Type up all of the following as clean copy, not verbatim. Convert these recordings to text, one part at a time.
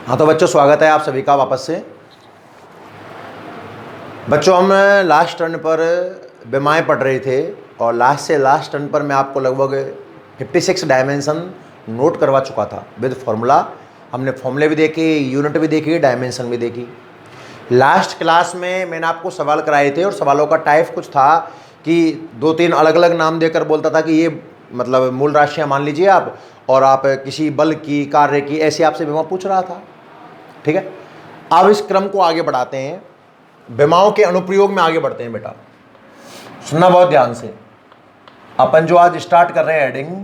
हाँ तो बच्चों, स्वागत है आप सभी का वापस से। बच्चों, हम लास्ट टर्न पर विमाएँ पढ़ रहे थे और लास्ट टर्न पर मैं आपको लगभग 56 डायमेंशन नोट करवा चुका था विद फार्मूला। हमने फॉर्मूले भी देखे, यूनिट भी देखी, डायमेंशन भी देखी। लास्ट क्लास में मैंने आपको सवाल कराए थे और सवालों का टाइप कुछ था कि 2-3 अलग अलग नाम देकर बोलता था कि ये मतलब मूल राशियाँ मान लीजिए आप, और आप किसी बल की, कार्य की, ऐसे आपसे विमा पूछ रहा था। ठीक है, अब इस क्रम को आगे बढ़ाते हैं, विमाओं के अनुप्रयोग में आगे बढ़ते हैं। बेटा सुनना बहुत ध्यान से। अपन जो आज स्टार्ट कर रहे हैं हेडिंग,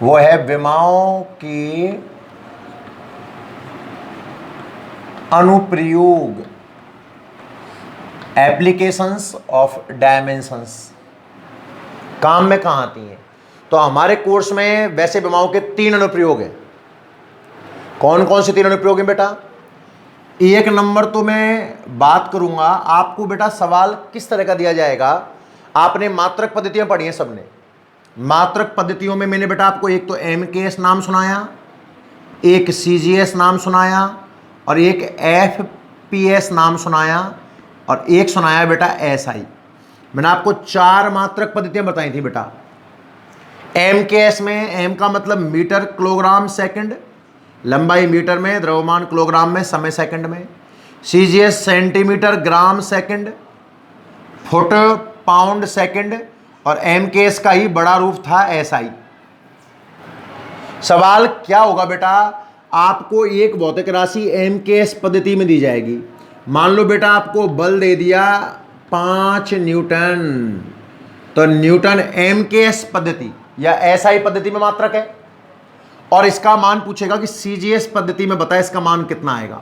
वो है विमाओं के अनुप्रयोग, एप्लीकेशंस ऑफ डायमेंशंस। काम में कहाँ आती हैं? तो हमारे कोर्स में वैसे विमाओं के 3 अनुप्रयोग हैं। कौन कौन से 3 अनुप्रयोग हैं बेटा? एक नंबर तो मैं बात करूंगा आपको बेटा, सवाल किस तरह का दिया जाएगा। आपने मात्रक पद्धतियां पढ़ी हैं सबने। मात्रक पद्धतियों में मैंने बेटा आपको एक तो MKS नाम सुनाया, एक CGS नाम सुनाया, और एक FPS नाम सुनाया, और एक सुनाया बेटा SI। मैंने आपको 4 मात्रक पद्धतियां बताई थी बेटा। MKS में M का मतलब मीटर किलोग्राम सेकंड, लंबाई मीटर में, द्रव्यमान किलोग्राम में, समय सेकंड में। CGS centimetre gram second, foot pound second, और MKS का ही बड़ा रूप था SI। सवाल क्या होगा बेटा? आपको एक भौतिक राशि MKS पद्धति में दी जाएगी। मान लो बेटा आपको बल दे दिया 5 न्यूटन, तो न्यूटन MKS पद्धति या SI पद्धति में मात्रक है, और इसका मान पूछेगा कि CGS पद्धति में बताए इसका मान कितना आएगा।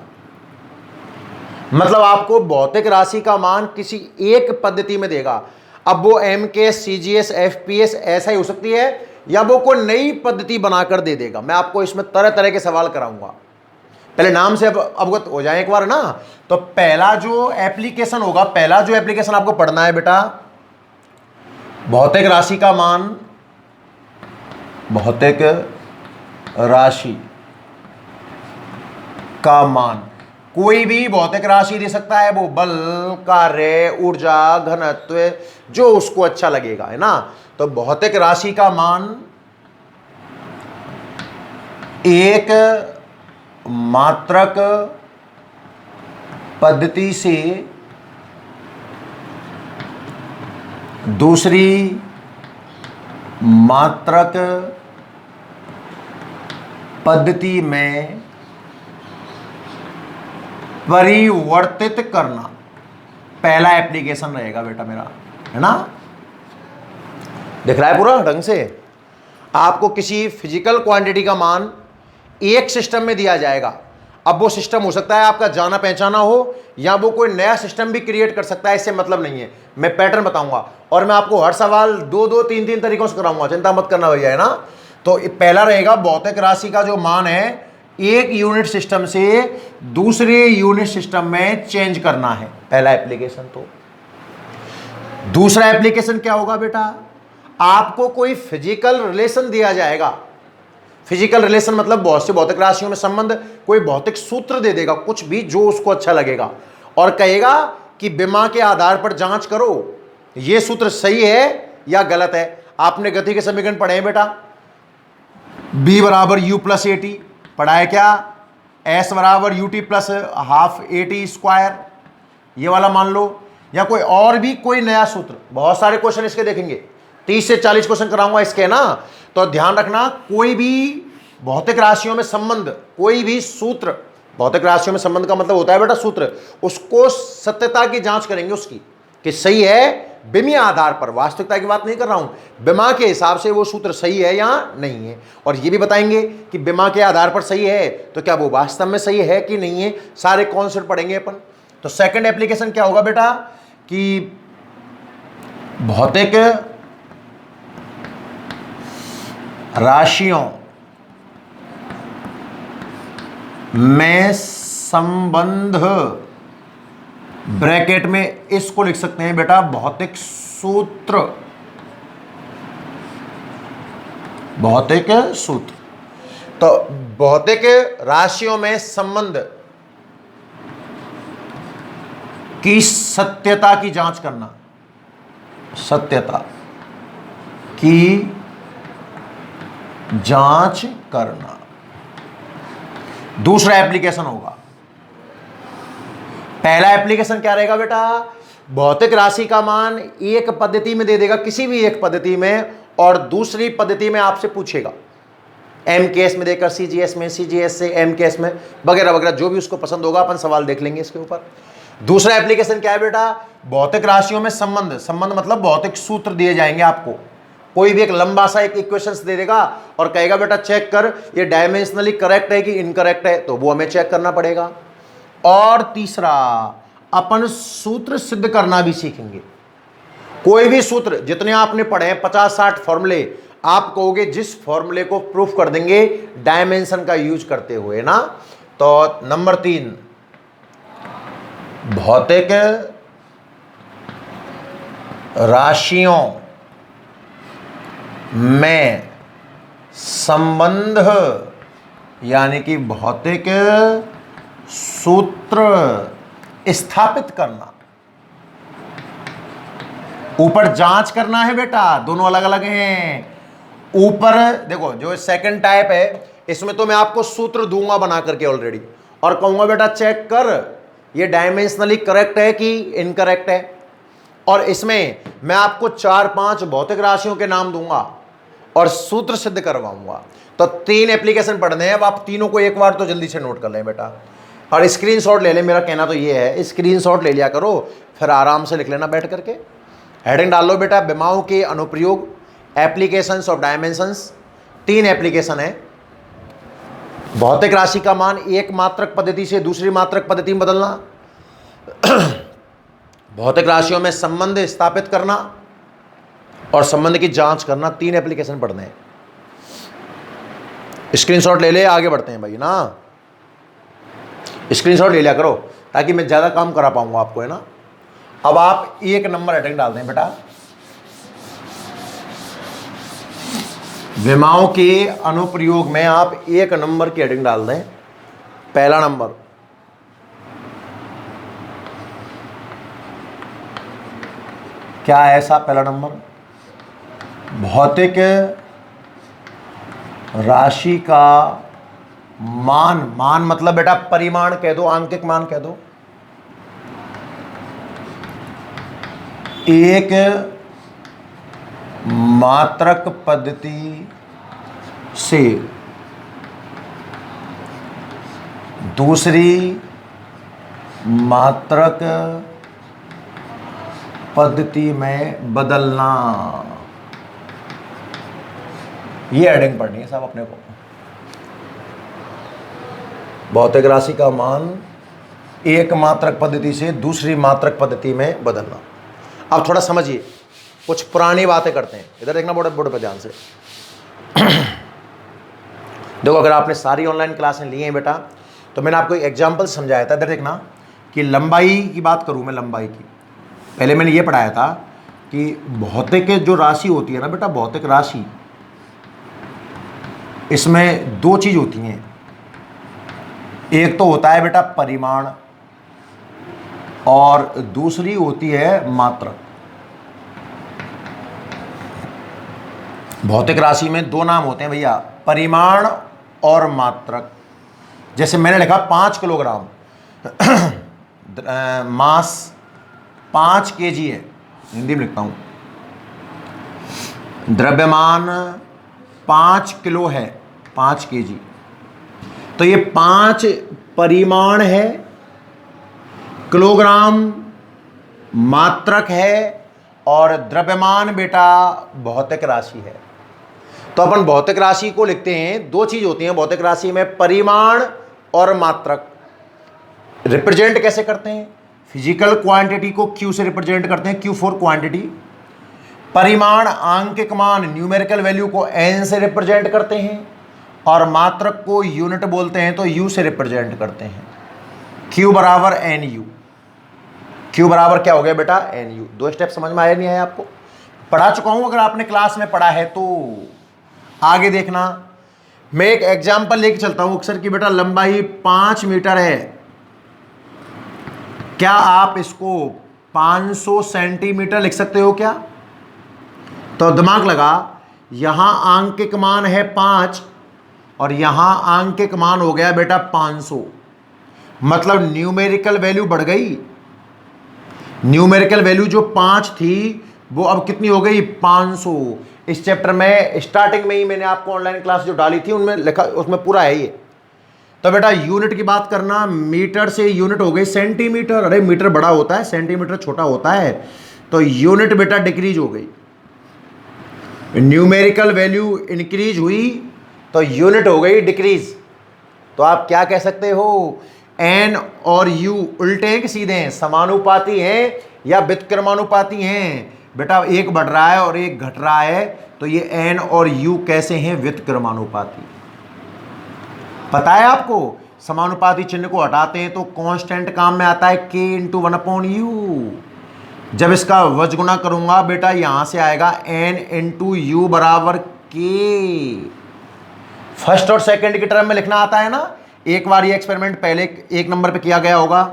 मतलब आपको भौतिक राशि का मान किसी एक पद्धति में देगा। अब वो MKS, CGS, FPS ऐसा ही हो सकती है, या वो कोई नई पद्धति बनाकर दे देगा। मैं आपको इसमें तरह तरह के सवाल कराऊंगा। पहले नाम से अवगत हो जाए एक बार ना। तो पहला जो एप्लीकेशन होगा, पहला जो एप्लीकेशन आपको पढ़ना है बेटा, भौतिक राशि का मान, भौतिक राशि का मान। कोई भी भौतिक राशि दे सकता है, वो बल, कार्य, ऊर्जा, घनत्व, जो उसको अच्छा लगेगा, है ना। तो भौतिक राशि का मान एक मात्रक पद्धति से दूसरी मात्रक पद्धति में परिवर्तित करना, पहला एप्लीकेशन रहेगा बेटा मेरा, है ना। दिख रहा है पूरा ढंग से? आपको किसी फिजिकल क्वांटिटी का मान एक सिस्टम में दिया जाएगा। अब वो सिस्टम हो सकता है आपका जाना पहचाना हो, या वो कोई नया सिस्टम भी क्रिएट कर सकता है, इससे मतलब नहीं है। मैं पैटर्न बताऊंगा और मैं आपको हर सवाल 2-2, 3-3 तरीकों से कराऊंगा, चिंता मत करना भैया, है ना। तो पहला रहेगा भौतिक राशि का जो मान है, एक यूनिट सिस्टम से दूसरे यूनिट सिस्टम में चेंज करना है, पहला एप्लीकेशन। तो दूसरा एप्लीकेशन क्या होगा बेटा? आपको कोई फिजिकल रिलेशन दिया जाएगा। फिजिकल रिलेशन मतलब बहुत सी भौतिक राशियों में संबंध, कोई भौतिक सूत्र दे देगा, कुछ भी जो उसको अच्छा लगेगा, और कहेगा कि विमा के आधार पर जांच करो ये सूत्र सही है या गलत है। आपने गति के समीकरण पढ़े हैं बेटा, B = U + AT पढ़ा है क्या? S = UT + ½ AT², ये वाला मान लो, या कोई और भी कोई नया सूत्र। बहुत सारे क्वेश्चन इसके देखेंगे, 30 से 40 क्वेश्चन कराऊंगा इसके ना। तो ध्यान रखना, कोई भी भौतिक राशियों में संबंध, कोई भी सूत्र, भौतिक राशियों में संबंध का मतलब होता है बेटा सूत्र, उसको सत्यता की जांच करेंगे उसकी कि सही है विमीय आधार पर। वास्तविकता की बात नहीं कर रहा हूं, विमा के हिसाब से वो सूत्र सही है या नहीं है। और ये भी बताएंगे कि विमा के आधार पर सही है तो क्या वो वास्तव में सही है कि नहीं है, सारे कॉन्सेप्ट पढ़ेंगे अपन। तो सेकंड एप्लीकेशन क्या होगा बेटा कि भौतिक राशियों में संबंध, ब्रैकेट में इसको लिख सकते हैं बेटा भौतिक सूत्र, भौतिक सूत्र। तो भौतिक राशियों में संबंध की सत्यता की जांच करना, सत्यता की जांच करना दूसरा एप्लीकेशन होगा। पहला एप्लीकेशन क्या रहेगा बेटा, भौतिक राशि का मान एक पद्धति में दे देगा, किसी भी एक पद्धति में, और दूसरी पद्धति में आपसे पूछेगा, एम केस में देकर सीजीएस में, सीजीएस से एम केस में, वगैरह वगैरह, जो भी उसको पसंद होगा अपन सवाल देख लेंगे इसके ऊपर। दूसरा एप्लीकेशन क्या है बेटा, भौतिक राशियों में संबंध, संबंध मतलब भौतिक सूत्र दिए जाएंगे आपको, कोई भी एक लंबा सा एक इक्वेशंस दे देगा और कहेगा बेटा चेक कर ये डायमेंशनली करेक्ट है कि इनकरेक्ट है, तो वो हमें चेक करना पड़ेगा। और तीसरा अपन सूत्र सिद्ध करना भी सीखेंगे। कोई भी सूत्र जितने आपने पढ़े हैं 50-60 फॉर्मूले, आप कहोगे जिस फॉर्मूले को प्रूफ कर देंगे डायमेंशन का यूज करते हुए ना। तो नंबर 3, भौतिक राशियों में संबंध यानी कि भौतिक सूत्र स्थापित करना। ऊपर जांच करना है बेटा, दोनों अलग अलग हैं। ऊपर देखो जो सेकंड टाइप है, इसमें तो मैं आपको सूत्र दूंगा बना करके ऑलरेडी, और कहूंगा बेटा चेक कर ये डायमेंशनली करेक्ट है कि इनकरेक्ट है, और इसमें मैं आपको 4-5 भौतिक राशियों के नाम दूंगा और सूत्र सिद्ध करवाऊंगा। तो 3 एप्लीकेशन पढ़ने हैं। अब आप तीनों को एक बार तो जल्दी से नोट कर लें बेटा, और स्क्रीनशॉट ले लें। मेरा कहना तो ये है, स्क्रीनशॉट ले लिया करो, फिर आराम से लिख लेना बैठ करके। हेडिंग डाल लो बेटा, विमाओं के अनुप्रयोग, एप्लीकेशंस ऑफ डायमेंशंस। 3 एप्लीकेशन है। भौतिक राशि का मान एक मात्रक पद्धति से दूसरी मात्रक पद्धति में बदलना, भौतिक राशियों में संबंध स्थापित करना और संबंध की जांच करना। 3 एप्लीकेशन पढ़ने हैं। स्क्रीनशॉट ले ले, आगे बढ़ते हैं भाई ना। स्क्रीनशॉट ले लिया करो ताकि मैं ज़्यादा काम करा पाऊंगा आपको, है ना। अब आप 1 नंबर हेडिंग डाल दें बेटा, विमाओं के अनुप्रयोग में आप 1 नंबर की हेडिंग डाल दें। पहला नंबर, क्या है ऐसा पहला नंबर, भौतिक राशि का मान, मान मतलब बेटा परिमाण कह दो, आंकिक मान कह दो, एक मात्रक पद्धति से दूसरी मात्रक पद्धति में बदलना। ये हेडिंग पढ़नी है साहब अपने को। भौतिक राशि का मान एक मात्रक पद्धति से दूसरी मात्रक पद्धति में बदलना। अब थोड़ा समझिए, कुछ पुरानी बातें करते हैं। इधर देखना बोर्ड पर ध्यान से। देखो अगर आपने सारी ऑनलाइन क्लासें ली हैं बेटा, तो मैंने आपको एक एग्जाम्पल समझाया था। इधर देखना कि लंबाई की बात करूं मैं, लंबाई की पहले मैंने ये पढ़ाया था कि भौतिक जो राशि होती है ना बेटा, भौतिक राशि, इसमें 2 चीज होती हैं। एक तो होता है बेटा परिमाण और दूसरी होती है मात्रक। भौतिक राशि में 2 नाम होते हैं भैया, परिमाण और मात्रक। जैसे मैंने लिखा 5 किलोग्राम मास 5 केजी है, हिंदी में लिखता हूं, द्रव्यमान 5 किलो है, 5 केजी। तो ये 5 परिमाण है, किलोग्राम मात्रक है, और द्रव्यमान बेटा भौतिक राशि है। तो अपन भौतिक राशि को लिखते हैं, 2 चीज होती हैं भौतिक राशि में, परिमाण और मात्रक। रिप्रेजेंट कैसे करते हैं, फिजिकल क्वांटिटी को Q से रिप्रेजेंट करते हैं, Q फॉर क्वांटिटी। परिमाण आंकिक मान न्यूमेरिकल वैल्यू को N से रिप्रेजेंट करते हैं, और मात्रक को यूनिट बोलते हैं तो U से रिप्रेजेंट करते हैं। Q बराबर NU। Q बराबर क्या हो गया बेटा, NU। 2 स्टेप समझ में आया नहीं आया आपको? पढ़ा चुका हूं, अगर आपने क्लास में पढ़ा है तो आगे देखना। मैं एक एग्जाम्पल लेके चलता हूं अक्सर की बेटा लंबाई 5 मीटर है, क्या आप इसको 500 सेंटीमीटर लिख सकते हो क्या? तो दिमाग लगा, यहां आंकिक मान है 5 और यहां आंकिक मान हो गया बेटा 500, मतलब न्यूमेरिकल वैल्यू बढ़ गई। न्यूमेरिकल वैल्यू जो 5 थी वो अब कितनी हो गई? 500। इस चैप्टर में स्टार्टिंग में ही मैंने आपको ऑनलाइन क्लास जो डाली थी उनमें लिखा, उसमें पूरा है ये। तो बेटा यूनिट की बात करना, मीटर से यूनिट हो गई सेंटीमीटर। अरे मीटर बड़ा होता है, सेंटीमीटर छोटा होता है। तो यूनिट बेटा डिक्रीज हो गई, न्यूमेरिकल वैल्यू इंक्रीज हुई तो यूनिट हो गई डिक्रीज। तो आप क्या कह सकते हो? एन और यू उल्टे हैं कि सीधे हैं? समानुपाती हैं या व्युत्क्रमानुपाती हैं? बेटा एक बढ़ रहा है और एक घट रहा है, तो ये एन और यू कैसे हैं? व्युत्क्रमानुपाती। पता है आपको? समानुपाती चिन्ह को हटाते हैं तो कांस्टेंट काम में आता है k इंटू 1/u। जब इसका वज गुना करूंगा बेटा यहां से आएगा n इंटू यू बराबर k। फर्स्ट और सेकंड की टर्म में लिखना आता है ना। एक बार ये एक्सपेरिमेंट पहले एक नंबर पे किया गया होगा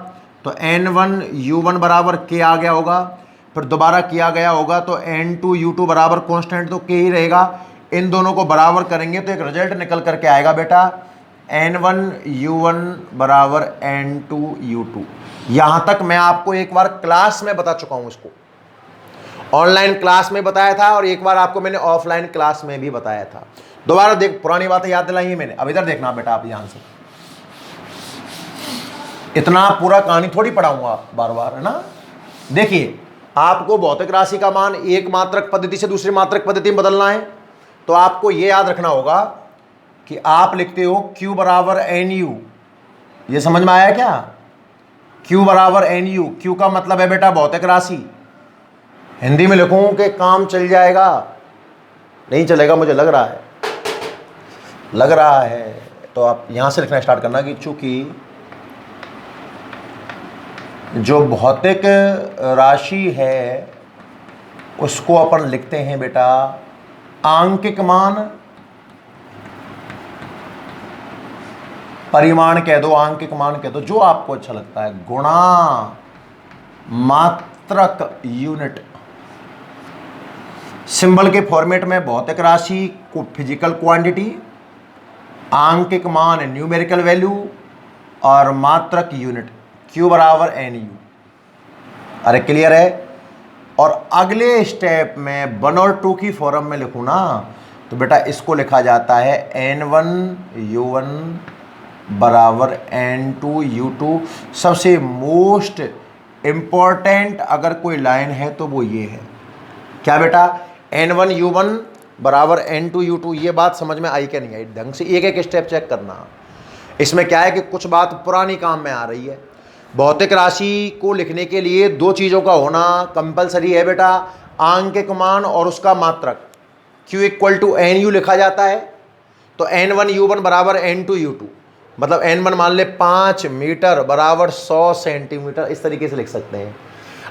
तो n1 u1 बराबर k आ गया होगा, फिर दोबारा किया गया होगा तो n2 u2 बराबर कांस्टेंट तो k ही रहेगा। इन दोनों को बराबर करेंगे तो एक रिजल्ट निकल करके आएगा बेटा n1 u1 बराबर n2 u2। यहां तक मैं आपको एक बार क्लास में बता चुका हूं, इसको ऑनलाइन क्लास में बताया था और एक बार आपको मैंने ऑफलाइन क्लास में भी बताया था। दोबारा देख, पुरानी बातें याद दिलाई है मैंने। अब इधर देखना बेटा, आप ध्यान से, इतना पूरा कहानी थोड़ी पढ़ाऊंगा बार बार, है ना। देखिए, आपको भौतिक राशि का मान एक मात्रक पद्धति से दूसरी मात्रक पद्धति में बदलना है तो आपको यह याद रखना होगा कि आप लिखते हो Q बराबर एन यू। ये समझ में आया क्या? Q बराबर एन यू। Q का मतलब है बेटा भौतिक राशि। हिंदी में लिखूं कि काम चल जाएगा? नहीं चलेगा, मुझे लग रहा है। तो आप यहां से लिखना स्टार्ट करना कि चूंकि जो भौतिक राशि है उसको अपन लिखते हैं बेटा आंकिक मान, परिमाण कह दो, आंकिक मान कह दो, जो आपको अच्छा लगता है, गुणा मात्रक यूनिट। सिंबल के फॉर्मेट में भौतिक राशि को फिजिकल क्वांटिटी, आंकिक मान न्यूमेरिकल वैल्यू और मात्रक यूनिट Q बराबर एन यू। अरे क्लियर है? और अगले स्टेप में 1 और 2 की फॉर्म में लिखूं ना तो बेटा इसको लिखा जाता है n1 u1 बराबर n2 u2। सबसे मोस्ट इंपॉर्टेंट अगर कोई लाइन है तो वो ये है, क्या बेटा? n1 u1 बराबर n2 u2। ये बात समझ में आई क्या नहीं आई? ढंग से एक एक स्टेप चेक करना। इसमें क्या है कि कुछ बात पुरानी काम में आ रही है। भौतिक राशि को लिखने के लिए दो चीज़ों का होना कंपलसरी है बेटा, आंकिक मान और उसका मात्रक। Q equal to n u लिखा जाता है तो n1 u1 बराबर n2 u2, मतलब n1 मान ले 5 मीटर बराबर 100 सेंटीमीटर, इस तरीके से लिख सकते हैं।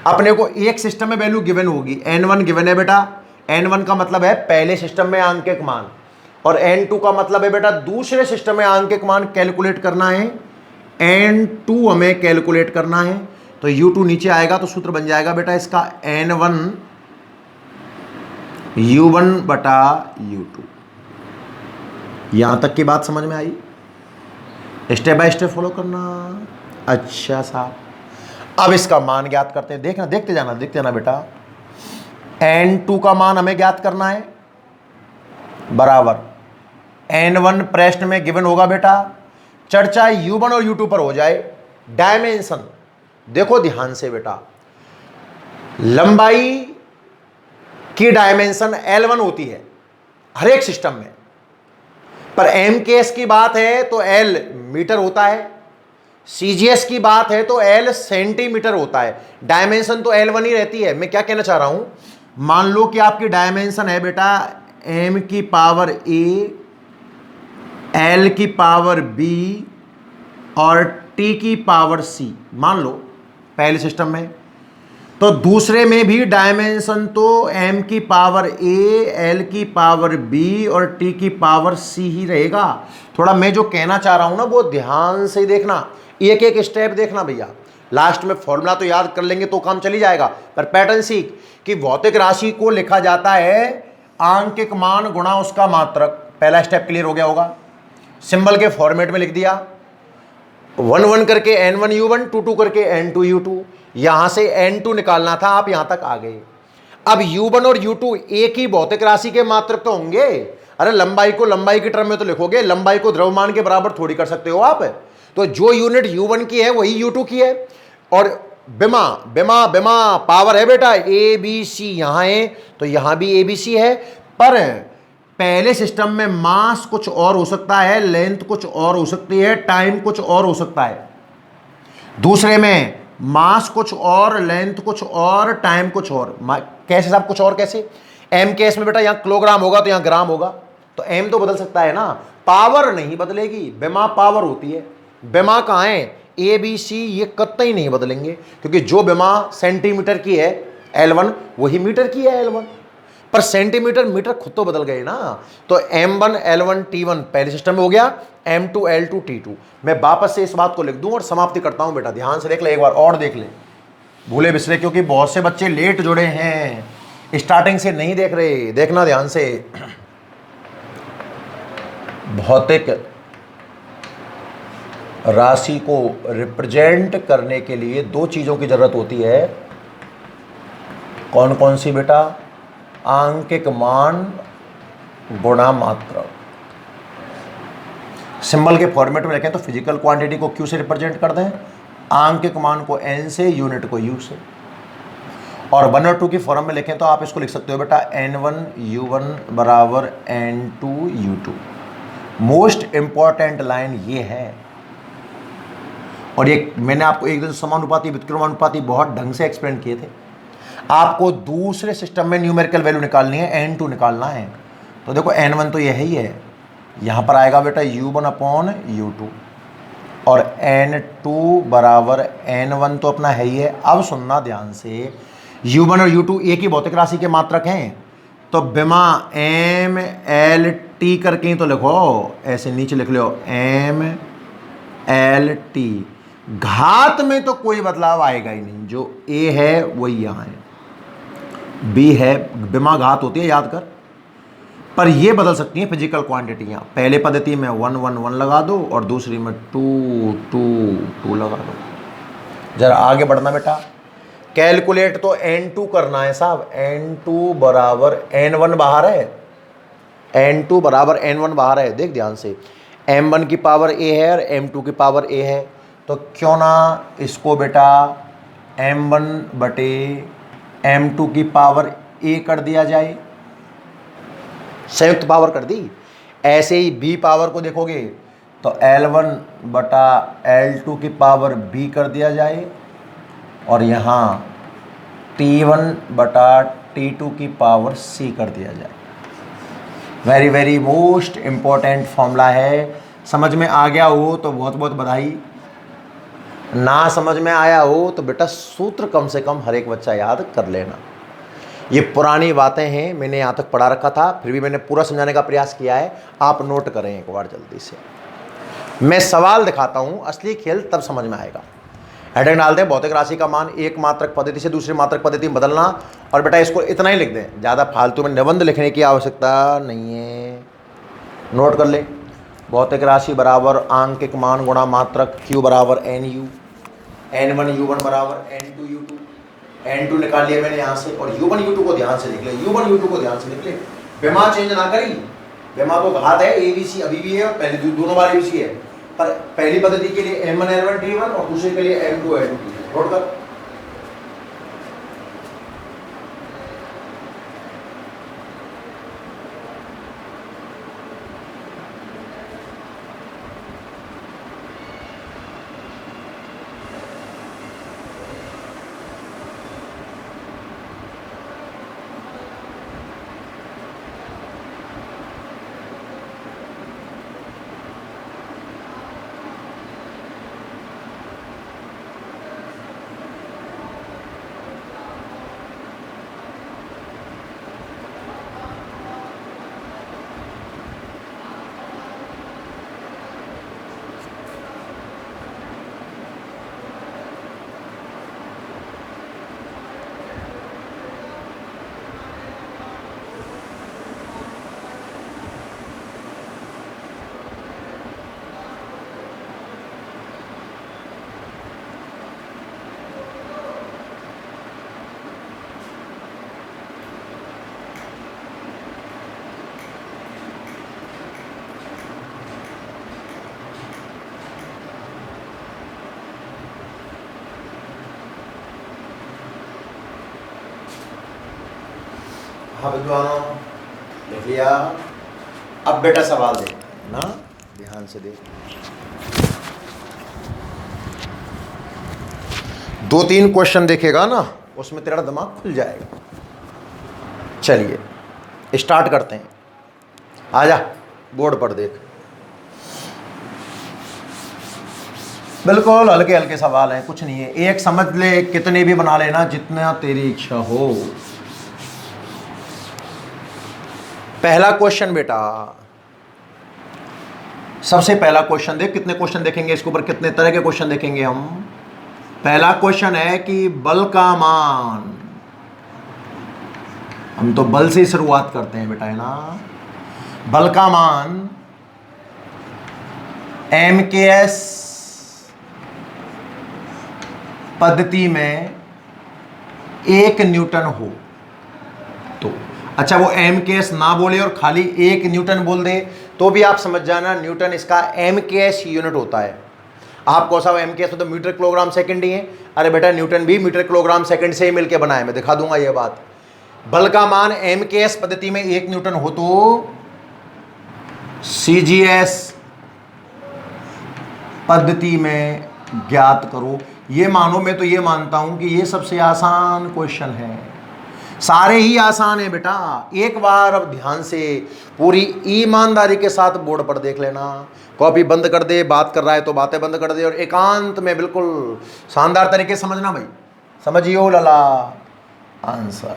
अपने को एक सिस्टम में वैल्यू गिवन होगी, n1 गिवन है बेटा, n1 का मतलब है पहले सिस्टम में आंकिक मान और n2 का मतलब है बेटा दूसरे सिस्टम में आंकिक मान कैलकुलेट करना है। n2 हमें कैलकुलेट करना है तो u2 नीचे आएगा तो सूत्र बन जाएगा बेटा इसका n1 u1 बटा u2। यहां तक की बात समझ में आई? स्टेप बाय स्टेप फॉलो करना। अच्छा साहब, अब इसका मान ज्ञात करते हैं। देखना, देखते जाना बेटा। n2 का मान हमें ज्ञात करना है बराबर n1 प्रश्न में गिवन होगा बेटा, चर्चा u1 और u2 पर हो जाए। डायमेंशन देखो ध्यान से बेटा, लंबाई की डायमेंशन L1 होती है हर एक सिस्टम में, पर MKS की बात है तो L मीटर होता है, CGS की बात है तो L सेंटीमीटर होता है। डायमेंशन तो L1 ही रहती है। मैं क्या कहना चाह रहा हूं, मान लो कि आपकी डायमेंशन है बेटा m की पावर a, l की पावर b और t की पावर c, मान लो पहले सिस्टम में। तो दूसरे में भी डायमेंशन तो m की पावर a, l की पावर b और t की पावर c ही रहेगा। थोड़ा मैं जो कहना चाह रहा हूं ना वो ध्यान से देखना, एक एक स्टेप देखना भैया। लास्ट में फॉर्मूला तो याद कर लेंगे तो काम चली जाएगा, पर पैटर्न सीख कि भौतिक राशि को लिखा जाता है आंकिक मान गुणा उसका मात्रक। पहला स्टेप क्लियर हो गया होगा। सिंबल के फॉर्मेट में लिख दिया, 1 1 करके n1 u1, 2 2 करके n2 u2। यहां से n2 निकालना था, आप यहां तक आ गए। अब u1 और u2 एक ही भौतिक राशि के मात्रक तो होंगे। अरे लंबाई को लंबाई की टर्म में तो लिखोगे, लंबाई को द्रव्यमान के बराबर थोड़ी कर सकते हो आप। तो जो यूनिट u1 की है वही u2 की है। और बिमा बिमा बिमा पावर है बेटा ए बी सी, यहां है तो यहां भी ए बी सी है। पर पहले सिस्टम में मास कुछ और हो सकता है, लेंथ कुछ और हो सकती है, टाइम कुछ और हो सकता है। दूसरे में मास कुछ और, लेंथ कुछ और, टाइम कुछ और। कैसे साहब कुछ और कैसे? एम केस में बेटा यहां किलोग्राम होगा तो यहां ग्राम होगा, तो एम तो बदल सकता है ना, पावर नहीं बदलेगी। बेमा पावर होती है, बेमा कहाँ है? ए बी सी ये कतई नहीं बदलेंगे, क्योंकि जो बेमा सेंटीमीटर की है L1 वही मीटर की है L1। पर सेंटीमीटर मीटर खुद तो बदल गए ना। तो M1 L1 T1 पहले सिस्टम में हो गया, M2 L2 T2। मैं वापस से इस बात को लिख दूं और समाप्ति करता हूं बेटा, ध्यान से देख ले, एक बार और देख ले, भूले बिसरे, क्योंकि बहुत से बच्चे लेट जुड़े हैं, स्टार्टिंग से नहीं देख रहे। देखना ध्यान से। भौतिक राशि को रिप्रेजेंट करने के लिए दो चीजों की जरूरत होती है। कौन कौन सी बेटा? आंकिक मान गुणा मात्रक। सिंबल के फॉर्मेट में लिखें तो फिजिकल क्वांटिटी को Q से रिप्रेजेंट कर दें, आंकिक मान को N से, यूनिट को U से। और 1 और 2 की फॉर्म में लिखें तो आप इसको लिख सकते हो बेटा N1 U1 बराबर N2 U2। Most important line ये है। और ये मैंने आपको एक दिन समानुपाती व्युत्क्रमानुपाती बहुत ढंग से एक्सप्लेन किए थे। आपको दूसरे सिस्टम में न्यूमेरिकल वैल्यू निकालनी है, N2 निकालना है। तो देखो N1 तो यही है, यहाँ पर आएगा बेटा U1 अपॉन U2 और N2 बराबर N1 तो अपना है ही है। अब सुनना ध्यान से, U1 और U2 एक ही भौतिक राशि के मात्रक हैं, तो बिमा M L T करके ही तो लिखो, ऐसे नीचे लिख लो M L T। घात में तो कोई बदलाव आएगा ही नहीं, जो A है वही यहाँ है, B है, बिमा घात होती है याद कर। पर ये बदल सकती हैं फिजिकल क्वांटिटियाँ। पहले पद्धति में 1 1 1 लगा दो और दूसरी में 2 2 2 लगा दो। जरा आगे बढ़ना बेटा, कैलकुलेट तो N2 करना है साहब। N2 बराबर N1 बाहर है, N2 बराबर N1 बाहर है। देख ध्यान से, M1 की पावर A है और M2 की पावर A है, तो क्यों ना इसको बेटा M1 बटे M2 की पावर A कर दिया जाए, संयुक्त पावर कर दी। ऐसे ही B पावर को देखोगे तो L1 बटा L2 की पावर B कर दिया जाए, और यहाँ T1 बटा T2 की पावर C कर दिया जाए। Very very most important formula है। समझ में आ गया हो तो बहुत बहुत बधाई, ना समझ में आया हो तो बेटा सूत्र कम से कम हर एक बच्चा याद कर लेना। ये पुरानी बातें हैं, मैंने यहाँ तक पढ़ा रखा था, फिर भी मैंने पूरा समझाने का प्रयास किया है। आप नोट करें एक बार जल्दी से। मैं सवाल दिखाता हूँ, असली खेल तब समझ में आएगा। हेडिंग डाल दें, भौतिक राशि का मान एक मात्रक पद्धति से दूसरी मात्रक पद्धति में बदलना। और बेटा इसको इतना ही लिख दें, ज़्यादा फालतू में निबंध लिखने की आवश्यकता नहीं है। नोट कर ले, भौतिक राशि बराबर आंकिक मान गुणा मात्रक, Q बराबर NU, N1 U1 बराबर N2 U2। N2 निकाल लिया मैंने यहाँ से, और U1 U2 को ध्यान से लिख ले, U1 U2 को ध्यान से लिख ले। बेमा चेंज ना करी, बेमा तो घात है, ABC अभी भी है और पहले दोनों बार ABC है। पर पहली पद्धति के लिए M1 L1 T1 और दूसरे के लिए M2 L2 T2। नोट कर। हाँ विद्वानों, लिख लिया। अब बेटा सवाल देख ना, ध्यान से देख। 2-3 क्वेश्चन देखेगा ना, उसमें तेरा दिमाग खुल जाएगा। चलिए स्टार्ट करते हैं। आजा बोर्ड पर देख, बिल्कुल हल्के हल्के सवाल हैं, कुछ नहीं है। एक समझ ले, कितने भी बना लेना, जितना तेरी इच्छा हो। पहला क्वेश्चन बेटा, सबसे पहला क्वेश्चन देख। कितने क्वेश्चन देखेंगे इसके ऊपर, कितने तरह के क्वेश्चन देखेंगे हम। पहला क्वेश्चन है कि बल का मान, हम तो बल से ही शुरुआत करते हैं बेटा, है ना। बल का मान MKS पद्धति में 1 न्यूटन हो तो, अच्छा वो MKS ना बोले और खाली 1 न्यूटन बोल दे तो भी आप समझ जाना न्यूटन इसका MKS यूनिट होता है। आपको सब MKS तो मीटर किलोग्राम सेकंड ही है। अरे बेटा न्यूटन भी मीटर किलोग्राम सेकंड से ही मिलके बना है, मैं दिखा दूंगा ये बात। बल का मान MKS पद्धति में 1 न्यूटन हो तो CGS पद्धति में ज्ञात करो। ये मानो, मैं तो ये मानता हूं कि ये सबसे आसान क्वेश्चन है, सारे ही आसान है बेटा। एक बार अब ध्यान से पूरी ईमानदारी के साथ बोर्ड पर देख लेना। कॉपी बंद कर दे, बात कर रहा है तो बातें बंद कर दे, और एकांत में बिल्कुल शानदार तरीके से समझना भाई। समझियो लला आंसर।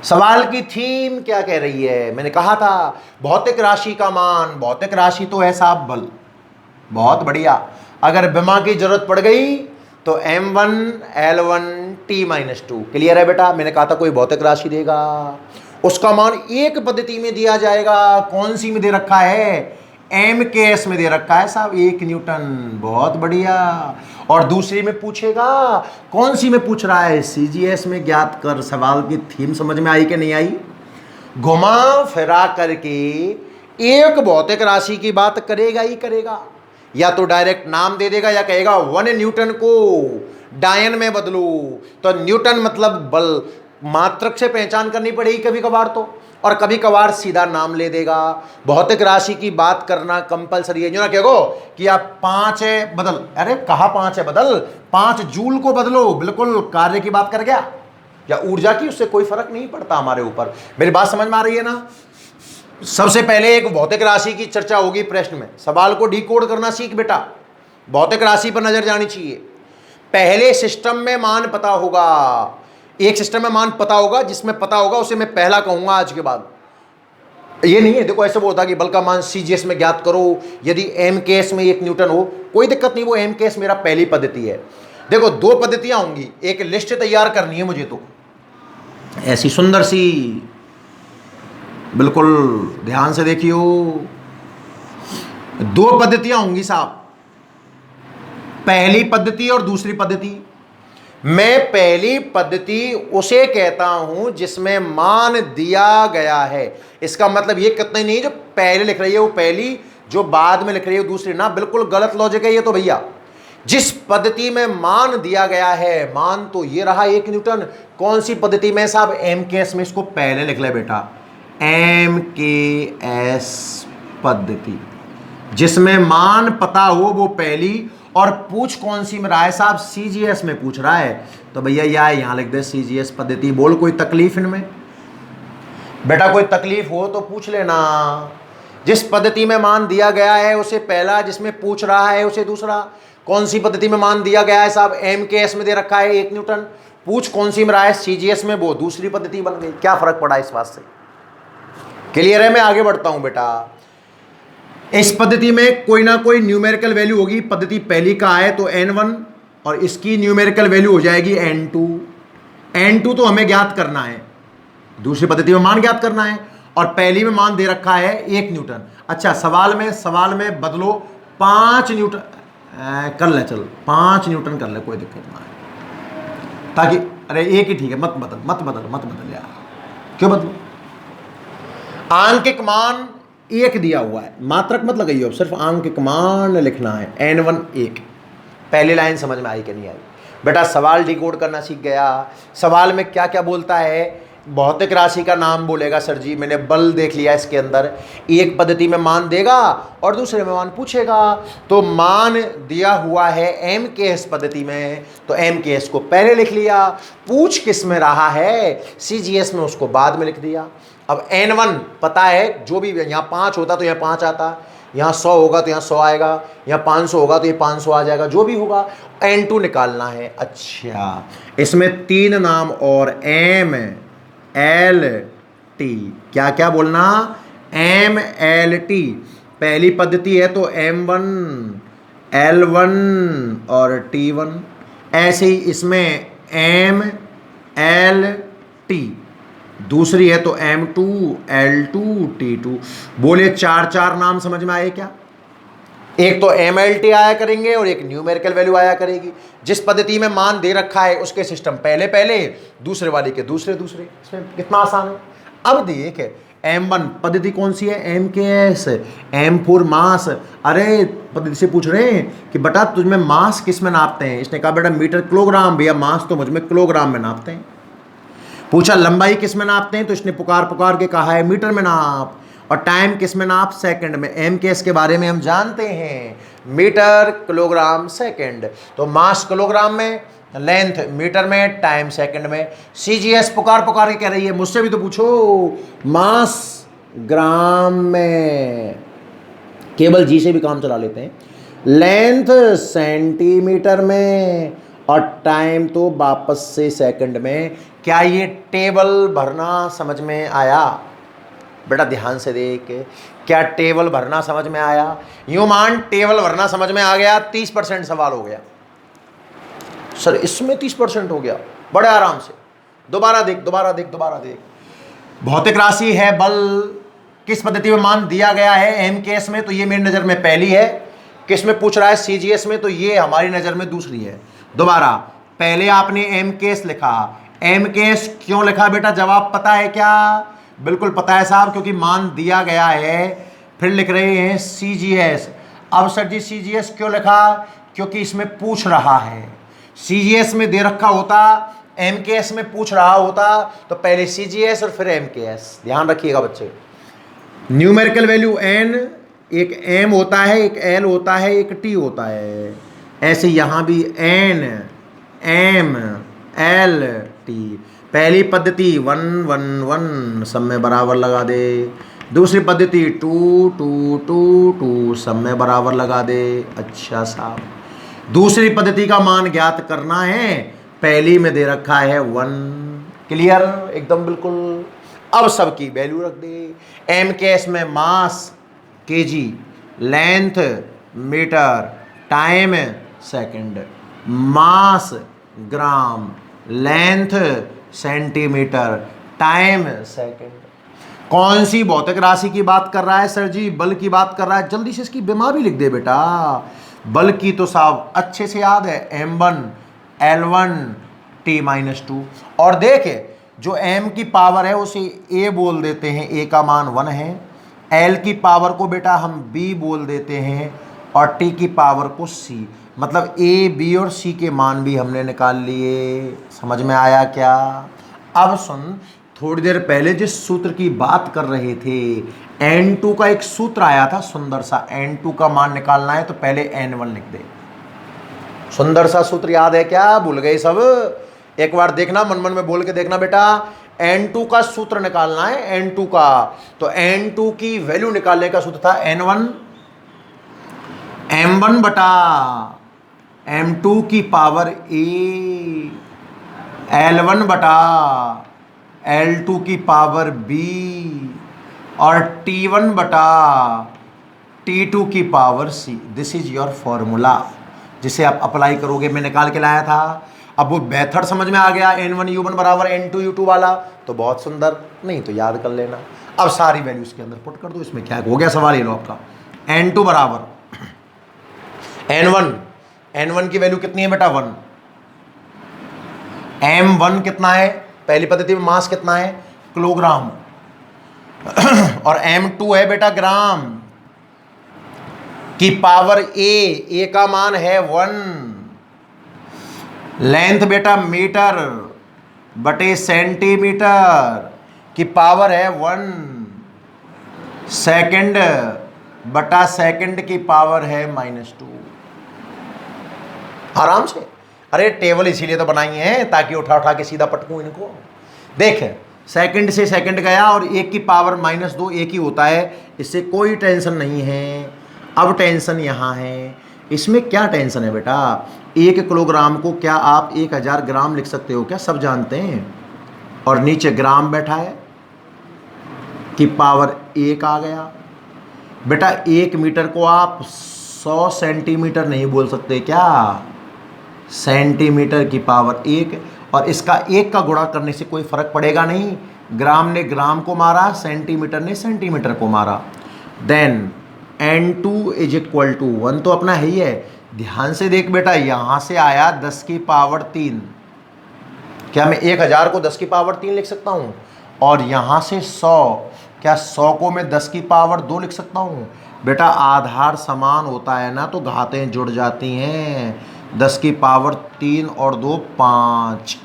सवाल की थीम क्या कह रही है, मैंने कहा था भौतिक राशि का मान। भौतिक राशि तो है साहब बल, बहुत बढ़िया। अगर विमा की जरूरत पड़ गई तो M1 L1 T-2। क्लियर है बेटा। मैंने कहा था कोई भौतिक राशि देगा, उसका मान एक पद्धति में दिया जाएगा। कौन सी में दे रखा है, MKS में दे रखा है साहब, 1 न्यूटन। बहुत बढ़िया। और दूसरी में पूछेगा, कौन सी में पूछ रहा है, CGS में ज्ञात कर। सवाल की थीम समझ में आई कि नहीं आई। घुमा फिरा करके एक भौतिक राशि की बात करेगा ही करेगा, या तो डायरेक्ट नाम दे देगा या कहेगा 1 न्यूटन को डायन में बदलो। तो न्यूटन मतलब बल, मात्रक से पहचान करनी पड़ेगी कभी कभार तो, और कभी कभार सीधा नाम ले देगा। भौतिक राशि की बात करना कंपलसरी है। जो ना कहो कि आप 5 है बदल, अरे कहा 5 है बदल, 5 जूल को बदलो, बिल्कुल कार्य की बात कर गया या ऊर्जा की, उससे कोई फर्क नहीं पड़ता हमारे ऊपर। मेरी बात समझ में आ रही है ना। सबसे पहले एक भौतिक राशि की चर्चा होगी प्रश्न में। सवाल को डिकोड करना सीख बेटा, भौतिक राशि पर नजर जानी चाहिए। पहले सिस्टम में मान पता होगा, एक सिस्टम में मान पता होगा, जिसमें पता होगा उसे मैं पहला कहूंगा आज के बाद। ये नहीं है देखो ऐसे बोलता कि बल का मान CGS में ज्ञात करो यदि MKS में 1 न्यूटन हो, कोई दिक्कत नहीं। वो MKS मेरा पहली पद्धति है। देखो 2 पद्धतियां होंगी, एक लिस्ट तैयार करनी है मुझे तो ऐसी सुंदर सी, बिल्कुल ध्यान से देखियो। 2 पद्धतियां होंगी साहब, पहली पद्धति और दूसरी पद्धति। मैं पहली पद्धति उसे कहता हूं जिसमें मान दिया गया है। इसका मतलब ये कितना ही नहीं जो पहले लिख रही है वो पहली, जो बाद में लिख रही है दूसरी ना। बिल्कुल गलत लॉजिक है ये तो भैया। जिस पद्धति में मान दिया गया है, मान तो ये रहा 1 न्यूटन। कौन सी पद्धति में साहब, MKS में। इसको पहले लिख ले बेटा, MKS पद्धति। जिसमें मान पता हो वो पहली, और पूछ कौन सी में रहा है साहब, CGS में पूछ रहा है तो भैया यहां लिख दे CGS पद्धति। बोल कोई तकलीफ इनमें बेटा, कोई तकलीफ हो तो पूछ लेना। जिस पद्धति में मान दिया गया है उसे पहला, जिसमें पूछ रहा है उसे दूसरा। कौन सी पद्धति में मान दिया गया है साहब, MKS में दे रखा है 1 न्यूटन। पूछ कौन सी में रहा है, CGS में, वो दूसरी पद्धति बन गई। क्या फर्क पड़ा इस बात से, क्लियर है। मैं आगे बढ़ता हूं बेटा। इस पद्धति में कोई ना कोई न्यूमेरिकल वैल्यू होगी। पद्धति पहली का है तो N1, और इसकी न्यूमेरिकल वैल्यू हो जाएगी N2। N2 तो हमें ज्ञात करना है, दूसरी पद्धति में मान ज्ञात करना है, और पहली में मान दे रखा है 1 न्यूटन। अच्छा सवाल में बदलो 5 न्यूटन कर ले, चल 5 न्यूटन कर ले, कोई दिक्कत ना है। ताकि अरे एक ही ठीक है, मत बदल यार, क्यों बदलो। आंकिक मान 1 दिया हुआ है, मात्रक मत लगाइए, सिर्फ आंकिक मान लिखना है। N1 1। पहली लाइन समझ में आई कि नहीं आई बेटा। सवाल डिकोड करना सीख गया। सवाल में क्या क्या बोलता है, भौतिक राशि का नाम बोलेगा सर जी, मैंने बल देख लिया इसके अंदर, एक पद्धति में मान देगा और दूसरे में मान पूछेगा। तो मान दिया हुआ है एम के एस पद्धति में, तो एम के एस को पहले लिख लिया, पूछ किस में रहा है सी जी एस में, उसको बाद में लिख दिया। अब N1 पता है, जो भी यहाँ 5 होता तो यहाँ 5 आता, यहाँ 100 होगा तो यहाँ 100 आएगा, यहाँ 500 होगा तो ये 500 आ जाएगा, जो भी होगा। N2 निकालना है। अच्छा, इसमें 3 नाम और M L T, क्या क्या बोलना, M L T। पहली पद्धति है तो M1 L1 और T1, ऐसे ही इसमें M L T। दूसरी है तो M2 L2 T2। बोले 4 नाम समझ में आए क्या? एक तो MLT आया करेंगे और एक न्यूमेरिकल वैल्यू आया करेगी। जिस पद्धति में मान दे रखा है उसके सिस्टम पहले पहले, दूसरे वाले के दूसरे दूसरे। इसमें कितना आसान है। अब देख, M1 पद्धति कौन सी है, MKS, M4 मास। अरे पद्धति से पूछ रहे हैं कि बेटा तुझमें मास किस में नापते हैं? इसने कहा बेटा मीटर किलोग्राम। भैया मास तो मुझमें किलोग्राम में नापते हैं। पूछा लंबाई किस में नापते हैं, तो इसने पुकार के कहा है मीटर में नाप। और टाइम किस में नाप, सेकंड में। एम के एस के बारे में हम जानते हैं, मीटर किलोग्राम सेकंड। तो मास किलोग्राम में, लेंथ मीटर में, टाइम सेकंड में। सीजीएस पुकार के कह रही है, मुझसे भी तो पूछो, मास ग्राम में, केवल जी से भी काम चला लेते हैं। लेंथ सेंटीमीटर में, और टाइम तो वापस से सेकंड में। क्या ये टेबल भरना समझ में आया? बेटा ध्यान से देख, क्या टेबल भरना समझ में आया? यूं मान टेबल भरना समझ में आ गया, 30% सवाल हो गया। सर इसमें 30% हो गया, बड़े आराम से। दोबारा देख। भौतिक राशि है बल, किस पद्धति में मान दिया गया है? एम केस में, तो ये मेरी नज़र में पहली है। किस में पूछ रहा है? सीजीएस में, तो ये हमारी नज़र में दूसरी है। दोबारा, पहले आपने एम केस लिखा। एम केस क्यों लिखा बेटा, जवाब पता है क्या? बिल्कुल पता है साहब, क्योंकि मान दिया गया है। फिर लिख रहे हैं सीजीएस। अब सर जी सीजीएस क्यों लिखा? क्योंकि इसमें पूछ रहा है। सीजीएस में दे रखा होता, एमकेएस में पूछ रहा होता, तो पहले सीजीएस और फिर एमकेएस। ध्यान रखिएगा बच्चे। न्यूमेरिकल वैल्यू एन, एक एम होता है, एक एल होता है, एक टी होता है। ऐसे यहाँ भी एन, एम, एल, टी। पहली पद्धति 1 1 1 सब में बराबर लगा दे। दूसरी पद्धति 2 2 2 2 सब में बराबर लगा दे। अच्छा साहब, दूसरी पद्धति का मान ज्ञात करना है, पहली में दे रखा है 1। क्लियर एकदम बिल्कुल। अब सबकी वैल्यू रख दे। एम के एस में mass KG, length metre, time second, mass gram, length centimetre, time second. कौन सी भौतिक राशि की बात कर रहा है सर जी? बल की बात कर रहा है। जल्दी से इसकी बीमा भी लिख दे बेटा। बल की तो साहब अच्छे से याद है, M1 L1 T-2। और देखे जो m की पावर है उसे a बोल देते हैं, a का मान 1 है। l की पावर को बेटा हम b बोल देते हैं, और t की पावर को c। मतलब a, b और c के मान भी हमने निकाल लिए। समझ में आया क्या? अब सुन, थोड़ी देर पहले जिस सूत्र की बात कर रहे थे, N2 का एक सूत्र आया था सुंदर सा। N2 का मान निकालना है तो पहले N1 लिख दे। सुंदर सा सूत्र याद है क्या? भूल गए सब? एक बार देखना, मन में बोल के देखना बेटा। N2 का सूत्र निकालना है, N2 का। तो N2 की वैल्यू निकालने का सूत्र था N1 M1 बटा M2 की पावर a, L1 बटा L2 की पावर b, और T1 बटा T2 की power c। This is your formula, जिसे आप अप्लाई करोगे। मैं निकाल के लाया था। अब वो मेथड समझ में आ गया, N1U1 बराबर N2U2 वाला, तो बहुत सुंदर। नहीं तो याद कर लेना। अब सारी वैल्यूज के अंदर पुट कर दो। इसमें क्या हो गया सवाल? ये लो आपका N2 बराबर N1 की वैल्यू कितनी है बेटा? 1। M1 कितना है? पहली पद्धति में मास कितना है? किलोग्राम। और M2 है बेटा ग्राम की पावर a का मान है 1। लेंथ बेटा मीटर, बटे सेंटीमीटर की पावर है 1, सेकंड बटा सेकंड की पावर है -2। आराम से। अरे टेबल इसीलिए तो बनाई है ताकि उठा उठा के सीधा पटकूं इनको। देख, सेकंड से सेकंड गया और 1 की पावर -2 एक ही होता है, इससे कोई टेंशन नहीं है। अब टेंशन यहाँ है, इसमें क्या टेंशन है बेटा? 1 किलोग्राम को क्या आप 1000 ग्राम लिख सकते हो क्या? सब जानते हैं। और नीचे ग्राम बैठा है कि पावर 1 आ गया। बेटा 1 मीटर को आप 100 सेंटीमीटर नहीं बोल सकते क्या? सेंटीमीटर की पावर 1, और इसका 1 का गुणा करने से कोई फर्क पड़ेगा नहीं। ग्राम ने ग्राम को मारा, सेंटीमीटर ने सेंटीमीटर को मारा। Then n2 is equal to 1 तो अपना है ही है। ध्यान से देख बेटा, यहां से आया 10 की पावर 3। क्या मैं 1000 को 10 की पावर 3 लिख सकता हूं? और यहां से 100, क्या 100 को मैं 10 की पावर 2 लिख सकता हूं? बेटा आधार समान होता है ना तो घातें जुड़ जाती हैं। 10 की पावर 3 और 2 5,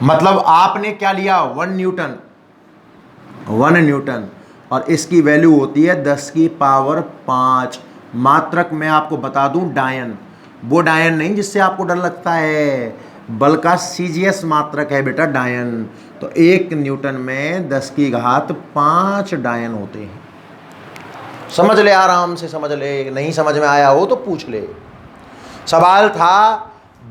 मतलब आपने क्या लिया? 1 न्यूटन, 1 न्यूटन, और इसकी वैल्यू होती है 10 की पावर 5। मात्रक मैं आपको बता दूं डायन, वो डायन नहीं जिससे आपको डर लगता है, बल का सीजीएस मात्रक है बेटा डायन। तो 1 न्यूटन में 10 की घात 5 डायन होते हैं। समझ ले, आराम से समझ ले, नहीं समझ में आया हो तो पूछ ले। सवाल था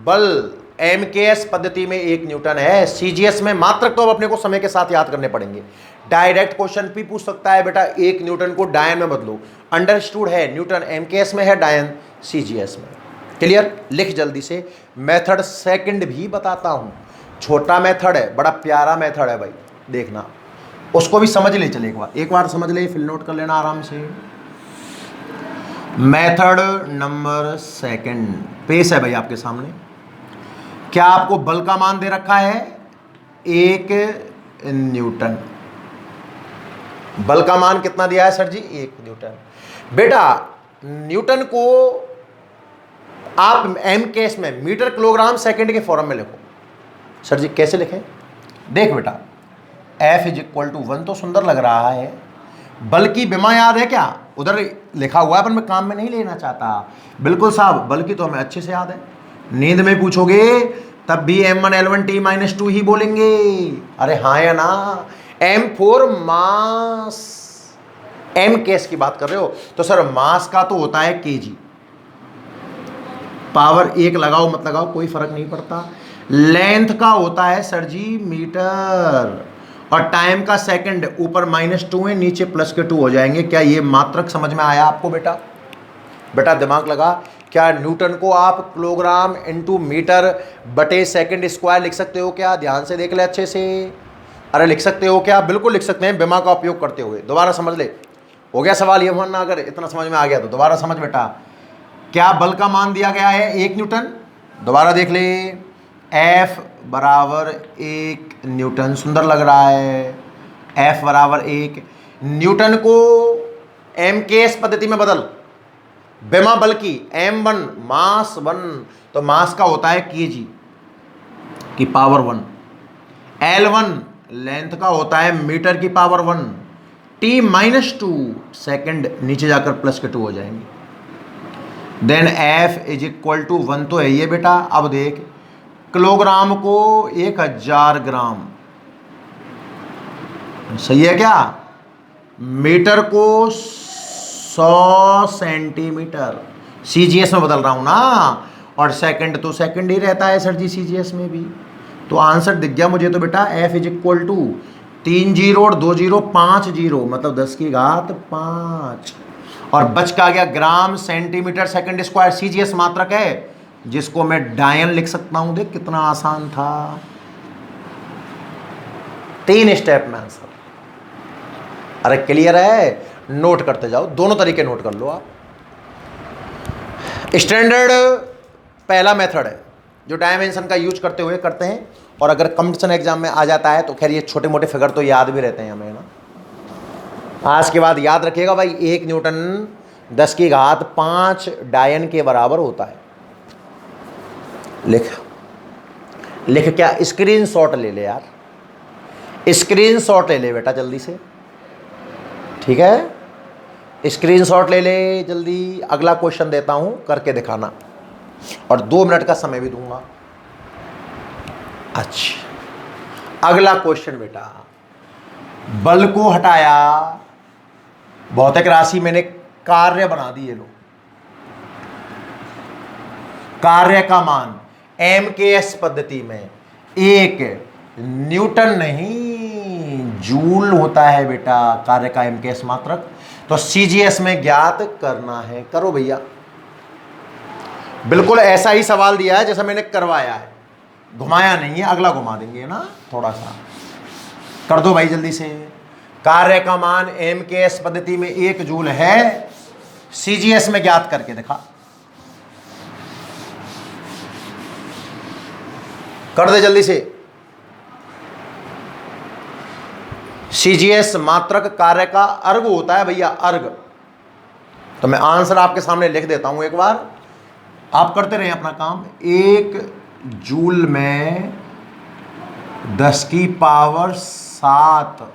बल एमकेएस पद्धति में 1 न्यूटन है, सीजीएस में मात्रक तो अब अपने को समय के साथ याद करने पड़ेंगे। डायरेक्ट क्वेश्चन भी पूछ सकता है बेटा 1 न्यूटन को डायन में बदलो। अंडरस्टूड है, न्यूटन एमकेएस में है, डायन सीजीएस में। क्लियर? लिख जल्दी से। मेथड सेकंड भी बताता हूं, छोटा मेथड है, बड़ा प्यारा मेथड है भाई, देखना उसको भी समझ ले। चले एक बार समझ ले, फिर नोट कर लेना आराम से। मेथड नंबर सेकंड पेश है भाई आपके सामने। क्या आपको बल का मान दे रखा है? 1 न्यूटन। बल का मान कितना दिया है सर जी? 1 न्यूटन। बेटा न्यूटन को आप एम केस में मीटर किलोग्राम सेकंड के फॉर्म में लिखो। सर जी कैसे लिखें? देख बेटा, F इज इक्वल टू 1 तो सुंदर लग रहा है। बल की विमा याद है क्या? उधर लिखा हुआ है पर मैं काम में नहीं लेना चाहता। बिल्कुल साहब, बल की तो हमें अच्छे से याद है। नींद में पूछोगे तब भी m1L1T-2 ही बोलेंगे। अरे हाँ या ना? M4 मास, एम केस की बात कर रहे हो तो सर मास का तो होता है केजी। पावर 1 लगाओ मत लगाओ कोई फर्क नहीं पड़ता। लेंथ का होता है सर जी मीटर, और टाइम का सेकंड। ऊपर -2 है, नीचे +2 हो जाएंगे। क्या ये मात्रक समझ में आया आपको बेटा? बेटा दिमाग लगा। क्या न्यूटन को आप किलोग्राम इंटू मीटर बटे सेकंड स्क्वायर लिख सकते हो क्या? ध्यान से देख ले अच्छे से। अरे लिख सकते हो क्या? बिल्कुल लिख सकते हैं, दिमाग का उपयोग करते हुए। दोबारा समझ ले, हो गया सवाल ये वरना अगर इतना समझ में आ गया तो दोबारा समझ बेटा। क्या बल का मान दिया गया है? 1 न्यूटन। दोबारा देख ले, F बराबर 1 न्यूटन। सुंदर लग रहा है, F बराबर 1 न्यूटन को एम के एस पद्धति में बदल। बिना बल की M1 मास 1 तो मास का होता है केजी की पावर 1। L1 लेंथ का होता है मीटर की पावर 1। T-2 सेकंड, नीचे जाकर +2 हो जाएंगे। Then F is equal to 1 तो है ये बेटा। अब देख, किलोग्राम को 1000 ग्राम, सही है क्या? मीटर को 100 सेंटीमीटर, सीजीएस में बदल रहा हूं ना, और सेकंड तो सेकंड ही रहता है सर जी सीजीएस में भी। तो आंसर दिख गया मुझे तो बेटा। F इज इक्वल टू 3 0 और 2 0 5 0, मतलब 10 की घात 5। और बच का गया gram centimetre second square, CGS मात्रक है जिसको मैं डायन लिख सकता हूं। देख कितना आसान था, 3 स्टेप में आंसर। अरे क्लियर है? नोट करते जाओ, दोनों तरीके नोट कर लो आप। स्टैंडर्ड पहला मेथड है जो डायमेंशन का यूज करते हुए करते हैं, और अगर कंपटीशन एग्जाम में आ जाता है तो खैर ये छोटे मोटे फिगर तो याद भी रहते हैं हमें ना। आज के बाद याद रखिएगा भाई, 1 न्यूटन 10 की घात 5 डायन के बराबर होता है। लिख, लिख क्या, स्क्रीनशॉट ले ले यार, स्क्रीनशॉट ले ले बेटा जल्दी से, ठीक है, स्क्रीनशॉट ले ले जल्दी। अगला क्वेश्चन देता हूं, करके दिखाना, और 2 मिनट का समय भी दूंगा। अच्छा, अगला क्वेश्चन बेटा, बल को हटाया, भौतिक राशि मैंने कार्य बना दी, ये लो, कार्य का मान MKS पद्धति में 1 न्यूटन नहीं जूल होता है बेटा, कार्य का MKS मात्रक। तो CGS में ज्ञात करना है, करो भैया। बिल्कुल ऐसा ही सवाल दिया है जैसा मैंने करवाया है, घुमाया नहीं है, अगला घुमा देंगे ना थोड़ा सा। कर दो भाई जल्दी से। कार्य का मान MKS पद्धति में 1 जूल है, CGS में ज्ञात करके दिखा। कर दे जल्दी से। CGS मात्रक कार्य का अर्ग होता है भैया, अर्ग। तो मैं आंसर आपके सामने लिख देता हूं एक बार, आप करते रहे अपना काम। 1 जूल में 10 की पावर 7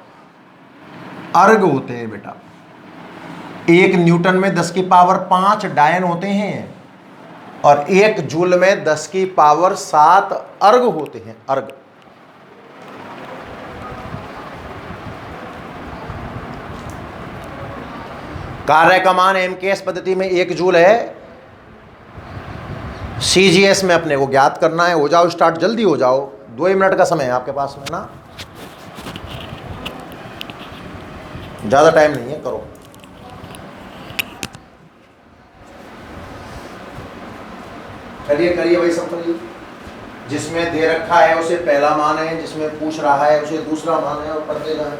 अर्ग होते हैं बेटा। 1 न्यूटन में 10 की पावर 5 डायन होते हैं, और 1 जूल में 10 की पावर 7 अर्ग होते हैं, अर्ग। कार्य का मान MKS पद्धति में 1 जूल है, CGS में अपने को ज्ञात करना है। हो जाओ स्टार्ट, जल्दी हो जाओ, 2 ही मिनट का समय है आपके पास में ना, ज्यादा टाइम नहीं है, करो। करिए करिए भाई, सब करिए। जिसमें दे रखा है उसे पहला मान है, जिसमें पूछ रहा है उसे दूसरा मान है, और कर देगा।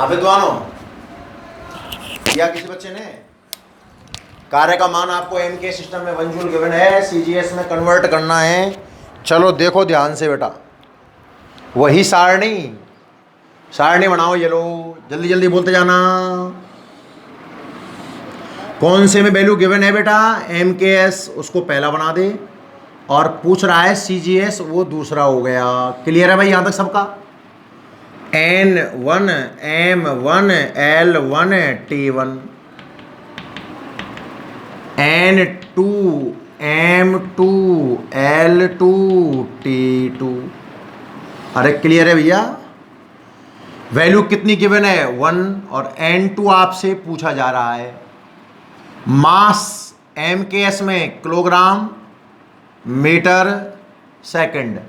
विद्वानों, या किसी बच्चे ने कार्य का मान आपको एम के सिस्टम में 1 जूल गिवन है, सीजीएस में कन्वर्ट करना है। चलो देखो ध्यान से बेटा, वही सारणी बनाओ। ये लो, जल्दी जल्दी बोलते जाना। कौन से में वैल्यू गिवन है बेटा? एम के एस, उसको पहला बना दे, और पूछ रहा है सीजीएस, वो दूसरा हो गया। क्लियर है भाई यहां तक सबका? N1 M1 L1 T1, N2 M2 L2 T2। अरे क्लियर है भैया? वैल्यू कितनी गिवन है? 1, और N2 आपसे पूछा जा रहा है। मास एम के एस में kilogram metre second,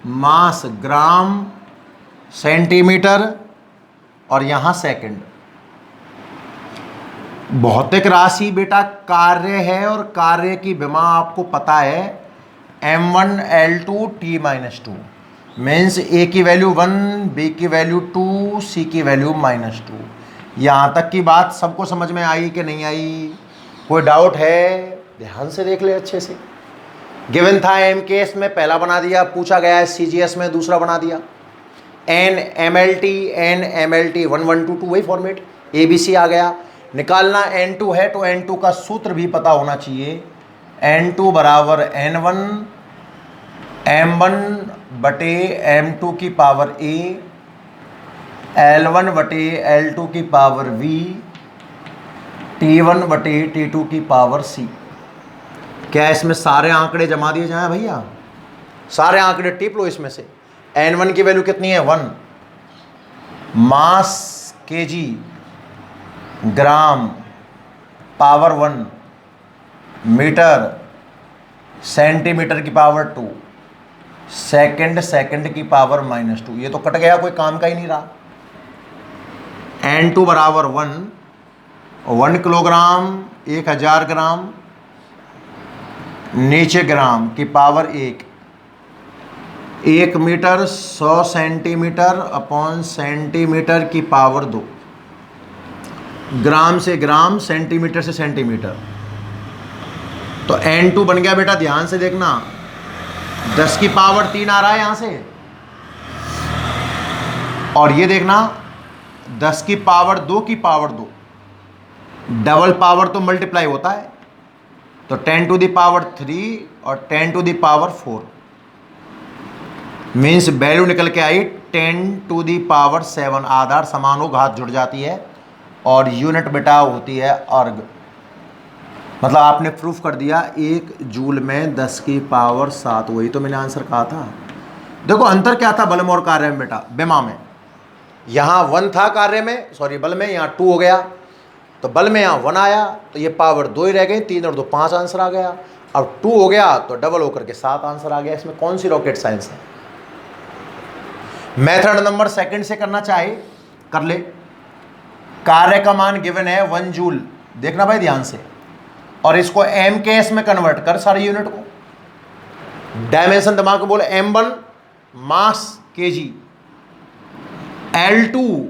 mass gram centimetre, और यहां सेकंड। भौतिक राशि बेटा कार्य है, और कार्य की विमा आपको पता है M1 L2 T-2 मीन्स ए की वैल्यू 1, बी की वैल्यू 2, सी की वैल्यू -2। यहां तक की बात सबको समझ में आई कि नहीं आई? कोई डाउट है? ध्यान से देख ले अच्छे से। गिवन था एम के एस में पहला बना दिया, पूछा गया है सीजीएस में दूसरा बना दिया। एन एम एल टी 1 1 2 2, वही फॉर्मेट। ए बी सी आ गया। निकालना N2 है तो N2 का सूत्र भी पता होना चाहिए। N2 बराबर N1 M1 बटे M2 की पावर A, L1 बटे L2 की पावर V, T1 बटे T2 की पावर C। क्या इसमें सारे आंकड़े जमा दिए जाएं भैया? सारे आंकड़े टिप लो इसमें से। N1 की वैल्यू कितनी है? 1। मास केजी ग्राम पावर 1, मीटर सेंटीमीटर की पावर 2, सेकंड की पावर -2। ये तो कट गया, कोई काम का ही नहीं रहा। N2 बराबर 1 किलोग्राम 1000 ग्राम, नीचे ग्राम की power 1 metre 100 centimetre upon centimetre की पावर 2, ग्राम से ग्राम, सेंटीमीटर से सेंटीमीटर। तो N2 बन गया बेटा, ध्यान से देखना, 10 की पावर 3 आ रहा है यहां से, और ये देखना 10 की पावर 2 की पावर 2, डबल पावर तो मल्टीप्लाई होता है, तो 10 टू द पावर 3 और 10 टू द पावर 4 मीन्स वैल्यू निकल के आई 10 टू द पावर 7। आधार समान हो, घात जुड़ जाती है, और यूनिट बेटा होती है अर्ग। मतलब आपने प्रूफ कर दिया 1 जूल में 10 की पावर 7। वही तो मैंने आंसर कहा था। देखो अंतर क्या था बल में और कार्य में बेटा? विमा में यहाँ 1 था, कार्य में सॉरी बल में यहाँ 2 हो गया, तो बल में यहाँ 1 आया, तो ये पावर 2 ही रह गई, 3 और 2 5 आंसर आ गया। अब 2 हो गया तो डबल होकर के 7 आंसर आ गया। इसमें कौन सी रॉकेट साइंस है? मेथड नंबर सेकंड से करना चाहे कर ले। कार्य का मान गिवन है 1 जूल, देखना भाई ध्यान से, और इसको एम के एस में कन्वर्ट कर सारी यूनिट को। डायमेंशन दिमाग को बोले, M1 मास केजी, L2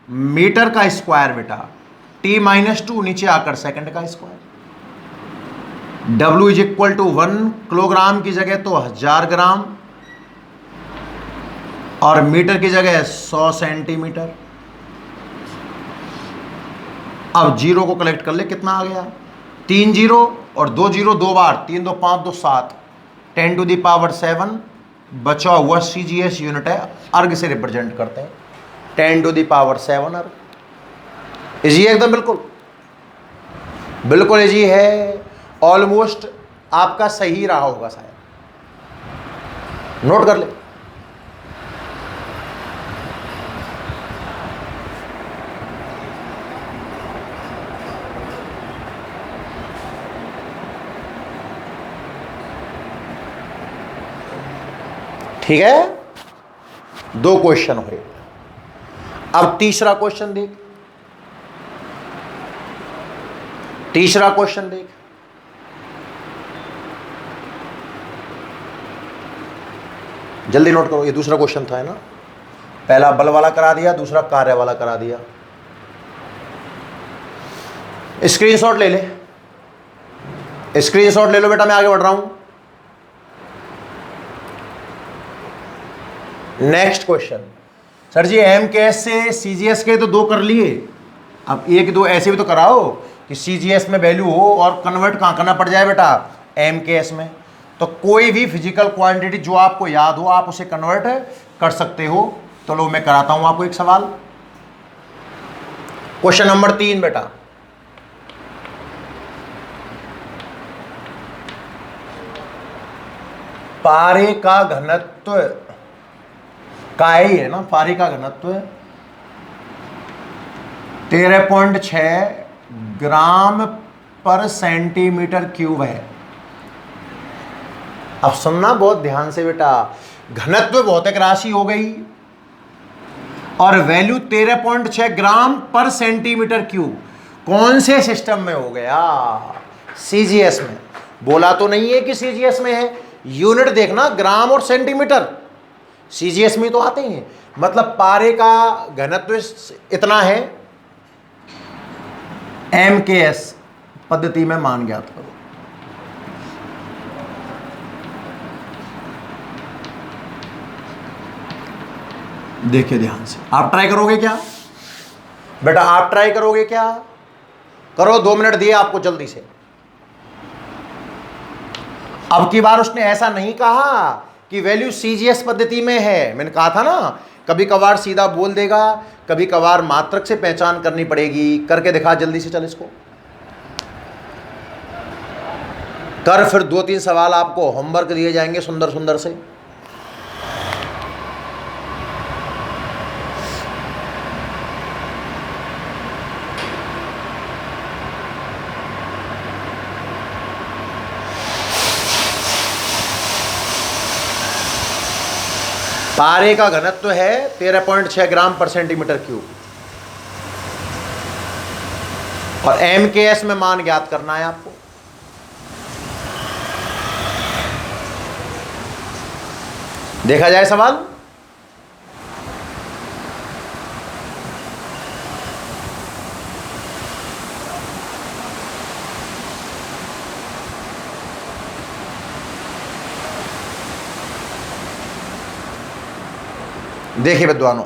मीटर का स्क्वायर बेटा, T-2 नीचे आकर सेकंड का स्क्वायर, W = 1 किलोग्राम की जगह तो 1000 ग्राम, और मीटर की जगह 100 सेंटीमीटर। अब जीरो को कलेक्ट कर ले, कितना आ गया? 3 जीरो और 2 जीरो 2 बार, 3 2 5 2 7, 10 टू द पावर 7 बचा हुआ सीजीएस यूनिट है, अर्ग से रिप्रेजेंट करते हैं, 10 टू द पावर 7 अर्ग। इजी एकदम, बिल्कुल बिल्कुल इजी है। ऑलमोस्ट आपका सही रहा होगा शायद, नोट कर ले। ठीक है, 2 क्वेश्चन हुए। अब तीसरा क्वेश्चन देख, तीसरा क्वेश्चन देख। जल्दी नोट करो, ये दूसरा क्वेश्चन था, है ना। पहला बल वाला करा दिया, दूसरा कार्य वाला करा दिया। स्क्रीनशॉट ले ले, स्क्रीनशॉट ले लो बेटा, मैं आगे बढ़ रहा हूं। Next question. सर जी एमकेएस से सीजीएस के तो 2 कर लिए, अब 1-2 ऐसे भी तो कराओ कि सीजीएस में वैल्यू हो और कन्वर्ट कहां करना पड़ जाए बेटा, एमकेएस में। तो कोई भी फिजिकल क्वांटिटी जो आपको याद हो आप उसे कन्वर्ट कर सकते हो। तो लो मैं कराता हूं आपको एक सवाल। क्वेश्चन नंबर 3 बेटा, पारे का घनत्व का ही है ना, पारे का घनत्व 13.6 ग्राम पर सेंटीमीटर क्यूब है। अब सुनना बहुत ध्यान से बेटा, घनत्व भौतिक राशि हो गई और वैल्यू 13.6 ग्राम पर सेंटीमीटर क्यूब। कौन से सिस्टम में हो गया, सीजीएस में। बोला तो नहीं है कि सीजीएस में है, यूनिट देखना ग्राम और सेंटीमीटर, सीजीएस में तो आते ही हैं। मतलब पारे का घनत्व इतना है, एमकेएस पद्धति में मान ज्ञात करो। देखिए ध्यान से, आप ट्राई करोगे क्या बेटा, आप ट्राई करोगे क्या, करो, 2 मिनट दिए आपको जल्दी से। अब की बार उसने ऐसा नहीं कहा कि वैल्यू सीजीएस पद्धति में है, मैंने कहा था ना कभी कभार सीधा बोल देगा, कभी कभार मात्रक से पहचान करनी पड़ेगी। करके दिखा जल्दी से, चल इसको कर, फिर 2-3 सवाल आपको होमवर्क दिए जाएंगे सुंदर सुंदर से। पारे का घनत्व है 13.6 ग्राम पर सेंटीमीटर क्यूब और एमकेएस में मान ज्ञात करना है आपको। देखा जाए सवाल। देखिए विद्वानों,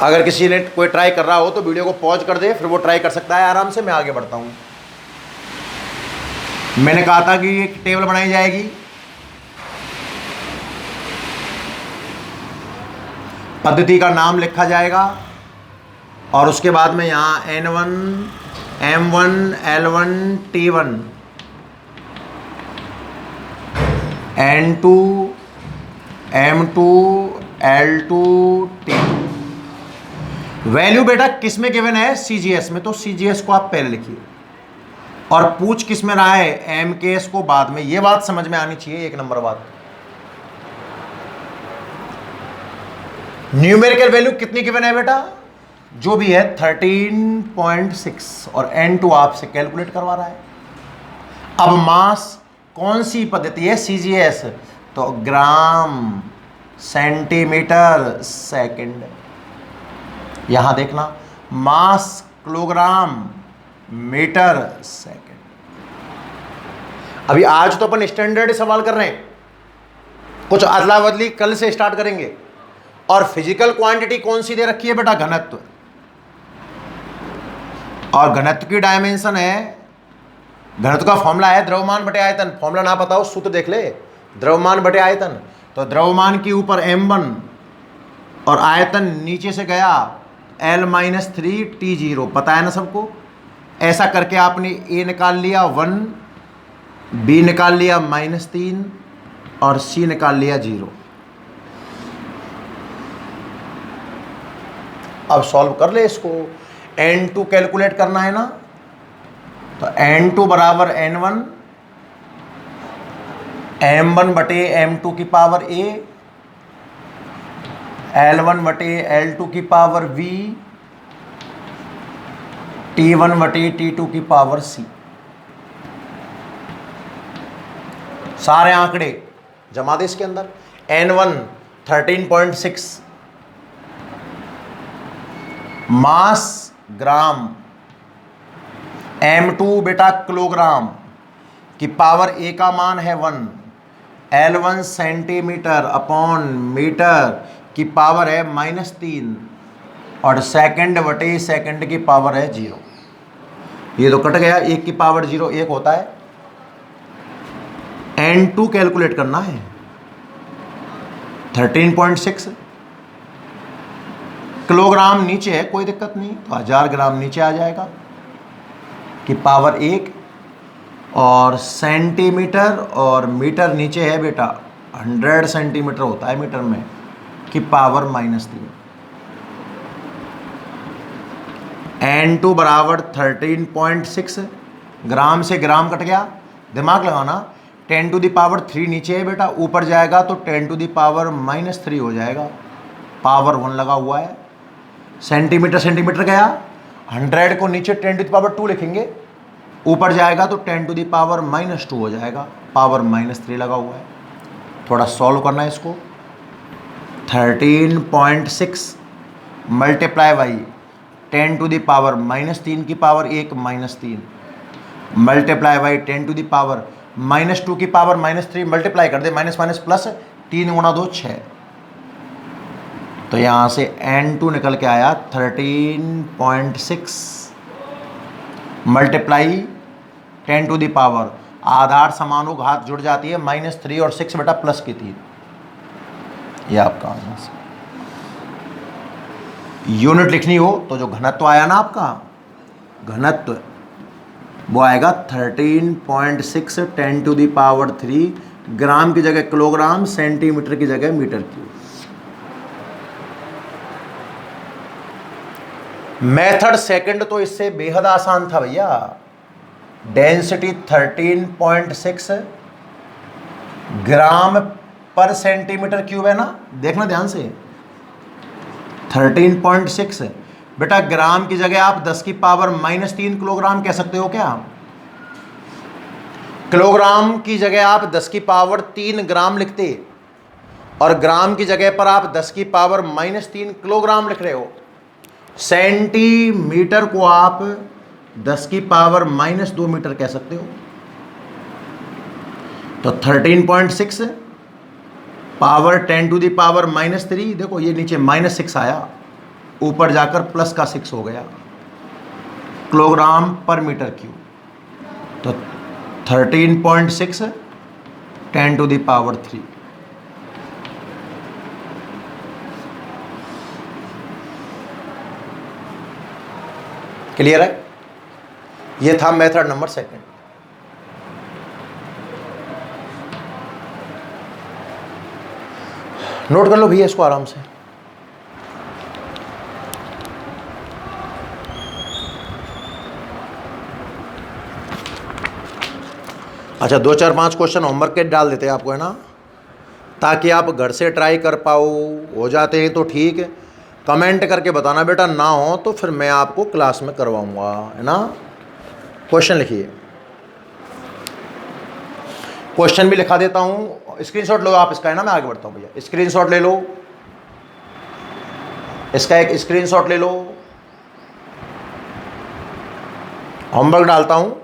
अगर किसी ने कोई ट्राई कर रहा हो तो वीडियो को पॉज कर दे, फिर वो ट्राई कर सकता है आराम से। मैं आगे बढ़ता हूं। मैंने कहा था कि एक टेबल बनाई जाएगी, पद्धति का नाम लिखा जाएगा और उसके बाद में यहां N1, M1, L1, T1, N2, M2, L2, T2। Value बेटा किस में गिवन है, सीजीएस में, तो सीजीएस को आप पहले लिखिए और पूछ किस में रहा है, एमकेएस को बाद में। ये बात समझ में आनी चाहिए, 1 नंबर बात। न्यूमेरिकल वैल्यू कितनी गिवन है बेटा, जो भी है 13.6 और N2 आपसे कैलकुलेट करवा रहा है। अब मास कौन सी पद्धति है, सीजीएस, तो ग्राम सेंटीमीटर सेकंड। यहां देखना, मास किलोग्राम मीटर सेकंड। अभी आज तो अपन स्टैंडर्ड सवाल कर रहे हैं, कुछ अदला बदली कल से स्टार्ट करेंगे। और फिजिकल क्वांटिटी कौन सी दे रखी है बेटा, घनत्व। और घनत्व की डायमेंशन है, घनत्व का फॉर्मूला है द्रव्यमान बटे आयतन। फॉर्मूला ना पता हो सूत्र देख ले, द्रव्यमान बटे आयतन। तो द्रव्यमान के ऊपर m1 और आयतन नीचे से गया L-3 T0, पता है ना सबको। ऐसा करके आपने A निकाल लिया 1, B निकाल लिया -3 और C निकाल लिया 0। अब सॉल्व कर ले इसको। N2 कैलकुलेट करना है ना, तो N2 बराबर N1, M1 बटे M2 की पावर A, L1 बटे L2 की पावर V, T1 बटे T2 की पावर C। सारे आंकड़े जमा दे इसके अंदर। N1 13.6 मास ग्राम, M2 बेटा किलोग्राम की पावर ए का मान है 1, L1 सेंटीमीटर अपॉन मीटर की पावर है -3 और सेकंड बटे सेकंड की पावर है 0। ये तो कट गया, 1 की पावर 0 1 होता है। N2 कैलकुलेट करना है 13.6 किलोग्राम नीचे है, कोई दिक्कत नहीं, तो 1000 ग्राम नीचे आ जाएगा कि पावर 1 और सेंटीमीटर और मीटर नीचे है बेटा 100 सेंटीमीटर होता है मीटर में कि पावर -3। N2 बराबर 13.6, ग्राम से ग्राम कट गया, दिमाग लगाना। 10 टू दी पावर 3 नीचे है बेटा, ऊपर जाएगा तो 10 टू दी पावर -3 हो जाएगा, पावर 1 लगा हुआ है। सेंटीमीटर सेंटीमीटर गया, 100 को नीचे 10 टू दी पावर 2 लिखेंगे, ऊपर जाएगा तो 10 टू दी पावर -2 हो जाएगा, पावर -3 लगा हुआ है। थोड़ा सॉल्व करना है इसको। 13.6 multiply by 10 to the power -3 की power 1 -3 multiply by 10 to the power -2 की पावर -3 मल्टीप्लाई कर दे, माइनस माइनस प्लस, 3 गुणा 2 6। तो यहाँ से N2 निकल के आया 13.6 मल्टीप्लाई 10 टू दी पावर, आधार समानों घात जुड़ जाती है, -3 और 6 बेटा प्लस की 3। ये आपका आंसर। यूनिट लिखनी हो तो जो घनत्व आया ना आपका, घनत्व वो आएगा 13.6 10 टू दी पावर 3, ग्राम की जगह किलोग्राम, सेंटीमीटर की जगह मीटर क्यूब। मेथड सेकंड तो इससे बेहद आसान था भैया। डेंसिटी 13.6 ग्राम पर सेंटीमीटर क्यूब है ना, देखना ध्यान से। 13.6 बेटा ग्राम की जगह आप 10 की पावर -3 किलोग्राम कह सकते हो क्या? किलोग्राम की जगह आप 10 की पावर 3 ग्राम लिखते, और ग्राम की जगह पर आप 10 की पावर -3 किलोग्राम लिख रहे हो। सेंटीमीटर को आप 10 की पावर -2 मीटर कह सकते हो। तो 13.6 पावर 10 टू दी पावर -3, देखो ये नीचे -6 आया, ऊपर जाकर प्लस का 6 हो गया, किलोग्राम पर मीटर क्यूब। तो 13.6 10 टू दी पावर 3। क्लियर है? ये था मेथड नंबर सेकंड। नोट कर लो भैया इसको आराम से। अच्छा 2 4 5 क्वेश्चन होमवर्क के डाल देते हैं आपको, है ना, ताकि आप घर से ट्राई कर पाओ। हो जाते हैं तो ठीक है, कमेंट करके बताना बेटा, ना हो तो फिर मैं आपको क्लास में करवाऊंगा, है ना। क्वेश्चन लिखिए, क्वेश्चन भी लिखा देता हूँ, स्क्रीनशॉट लो आप इसका, है ना। मैं आगे बढ़ता हूँ भैया, स्क्रीनशॉट ले लो, इसका एक स्क्रीनशॉट ले लो। होमवर्क डालता हूँ,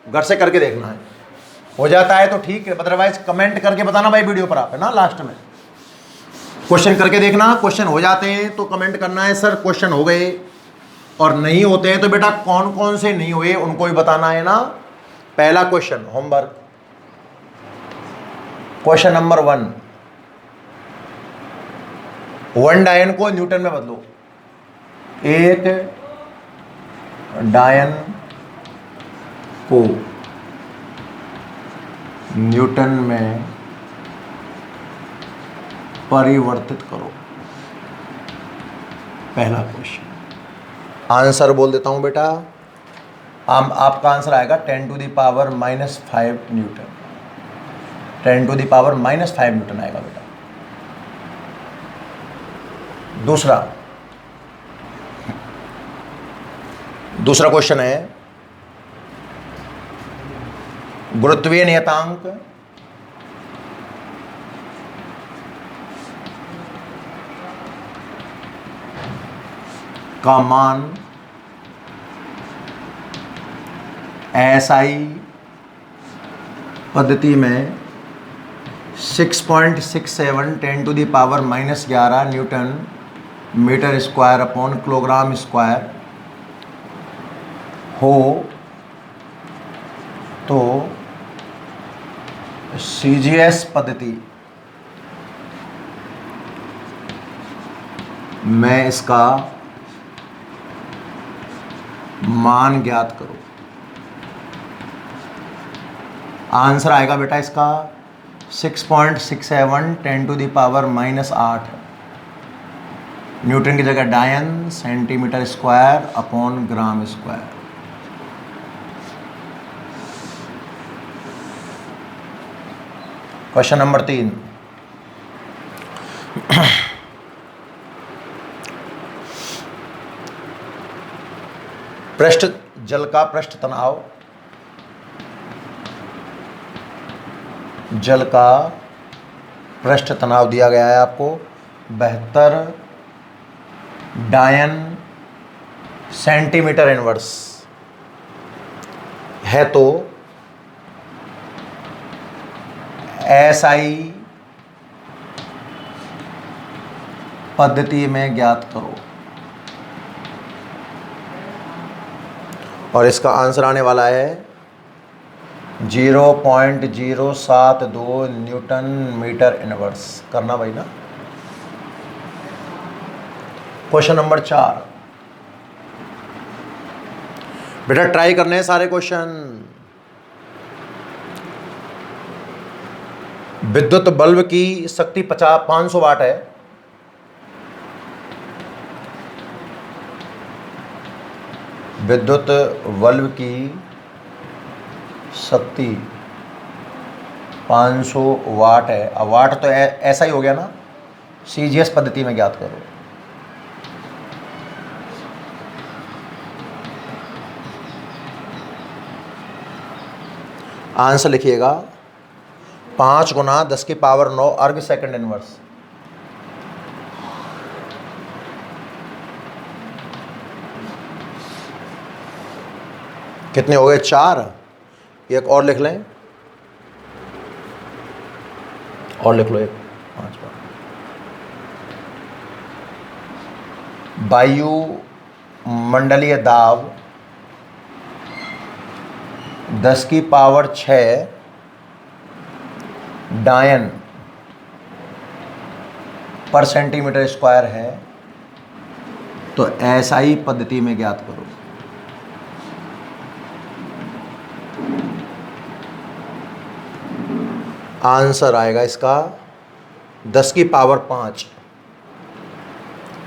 घर से करके देखना है, हो जाता है तो ठीक है, अदरवाइज कमेंट करके बताना भाई वीडियो पर आप, है ना। लास्ट में क्वेश्चन करके देखना, क्वेश्चन हो जाते हैं तो कमेंट करना है सर क्वेश्चन हो गए, और नहीं होते हैं तो बेटा कौन कौन से नहीं हुए उनको भी बताना है ना। पहला क्वेश्चन होमवर्क, क्वेश्चन नंबर 1, 1 डायन को न्यूटन में बदलो। 1 डायन को न्यूटन में परिवर्तित करो। पहला क्वेश्चन, आंसर बोल देता हूं बेटा। आपका आंसर आएगा 10 to the power -5 newton. 10 to the power -5 newton आएगा बेटा। दूसरा क्वेश्चन है, गुरुत्वीय नियतांक का मान SI पद्धति में 6.67 10⁻⁻11 newton metre square upon kilogram square हो तो CGS पद्धति में इसका मान ज्ञात करो। आंसर आएगा बेटा इसका 6.67 10⁻⁻8 न्यूटन की जगह डायन centimetre square upon gram square. Question number 3, पृष्ठ जल का पृष्ठ तनाव, जल का पृष्ठ तनाव दिया गया है आपको 72 डायन सेंटीमीटर इनवर्स है, तो SI पद्धति में ज्ञात करो। और इसका आंसर आने वाला है 0.072 न्यूटन मीटर इनवर्स। करना भाई ना। क्वेश्चन नंबर 4, बेटा ट्राई करने हैं सारे क्वेश्चन। विद्युत बल्ब की शक्ति 500 वाट है। विद्युत बल्ब की शक्ति 500 वाट है। अब वाट तो ऐसा ही हो गया ना, CGS पद्धति में ज्ञात करो। आंसर लिखिएगा 5 गुना 10⁻⁹ अर्ग सेकंड इनवर्स। कितने हो गए? 4। एक और लिख लें, और लिख लो एक 5 बार। वायु मंडलीय दाब 10⁻6 डायन पर सेंटीमीटर स्क्वायर है, तो SI पद्धति में ज्ञात करो। आंसर आएगा इसका 10⁵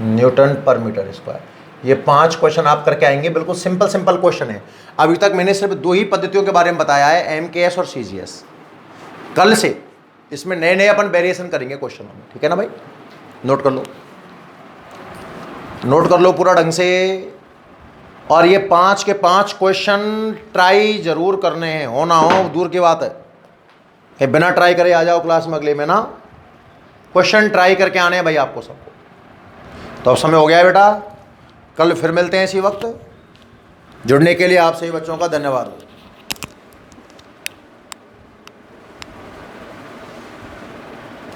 न्यूटन पर मीटर स्क्वायर। ये 5 क्वेश्चन आप करके आएंगे, बिल्कुल सिंपल क्वेश्चन है। अभी तक मैंने सिर्फ 2 ही पद्धतियों के बारे में बताया है, MKS और CGS। कल से इसमें नए अपन वेरिएशन करेंगे क्वेश्चनों में, ठीक है ना भाई? नोट कर लो, नोट कर लो पूरा ढंग से। और ये 5 के 5 क्वेश्चन ट्राई जरूर करने हैं, हो ना हो दूर की बात है कि बिना ट्राई करे आ जाओ क्लास में अगले में ना। क्वेश्चन ट्राई करके आने हैं भाई आपको सबको। तो अब समय हो गया है बेटा, कल फिर मिलते हैं इसी वक्त। जुड़ने के लिए आप सभी बच्चों का धन्यवाद।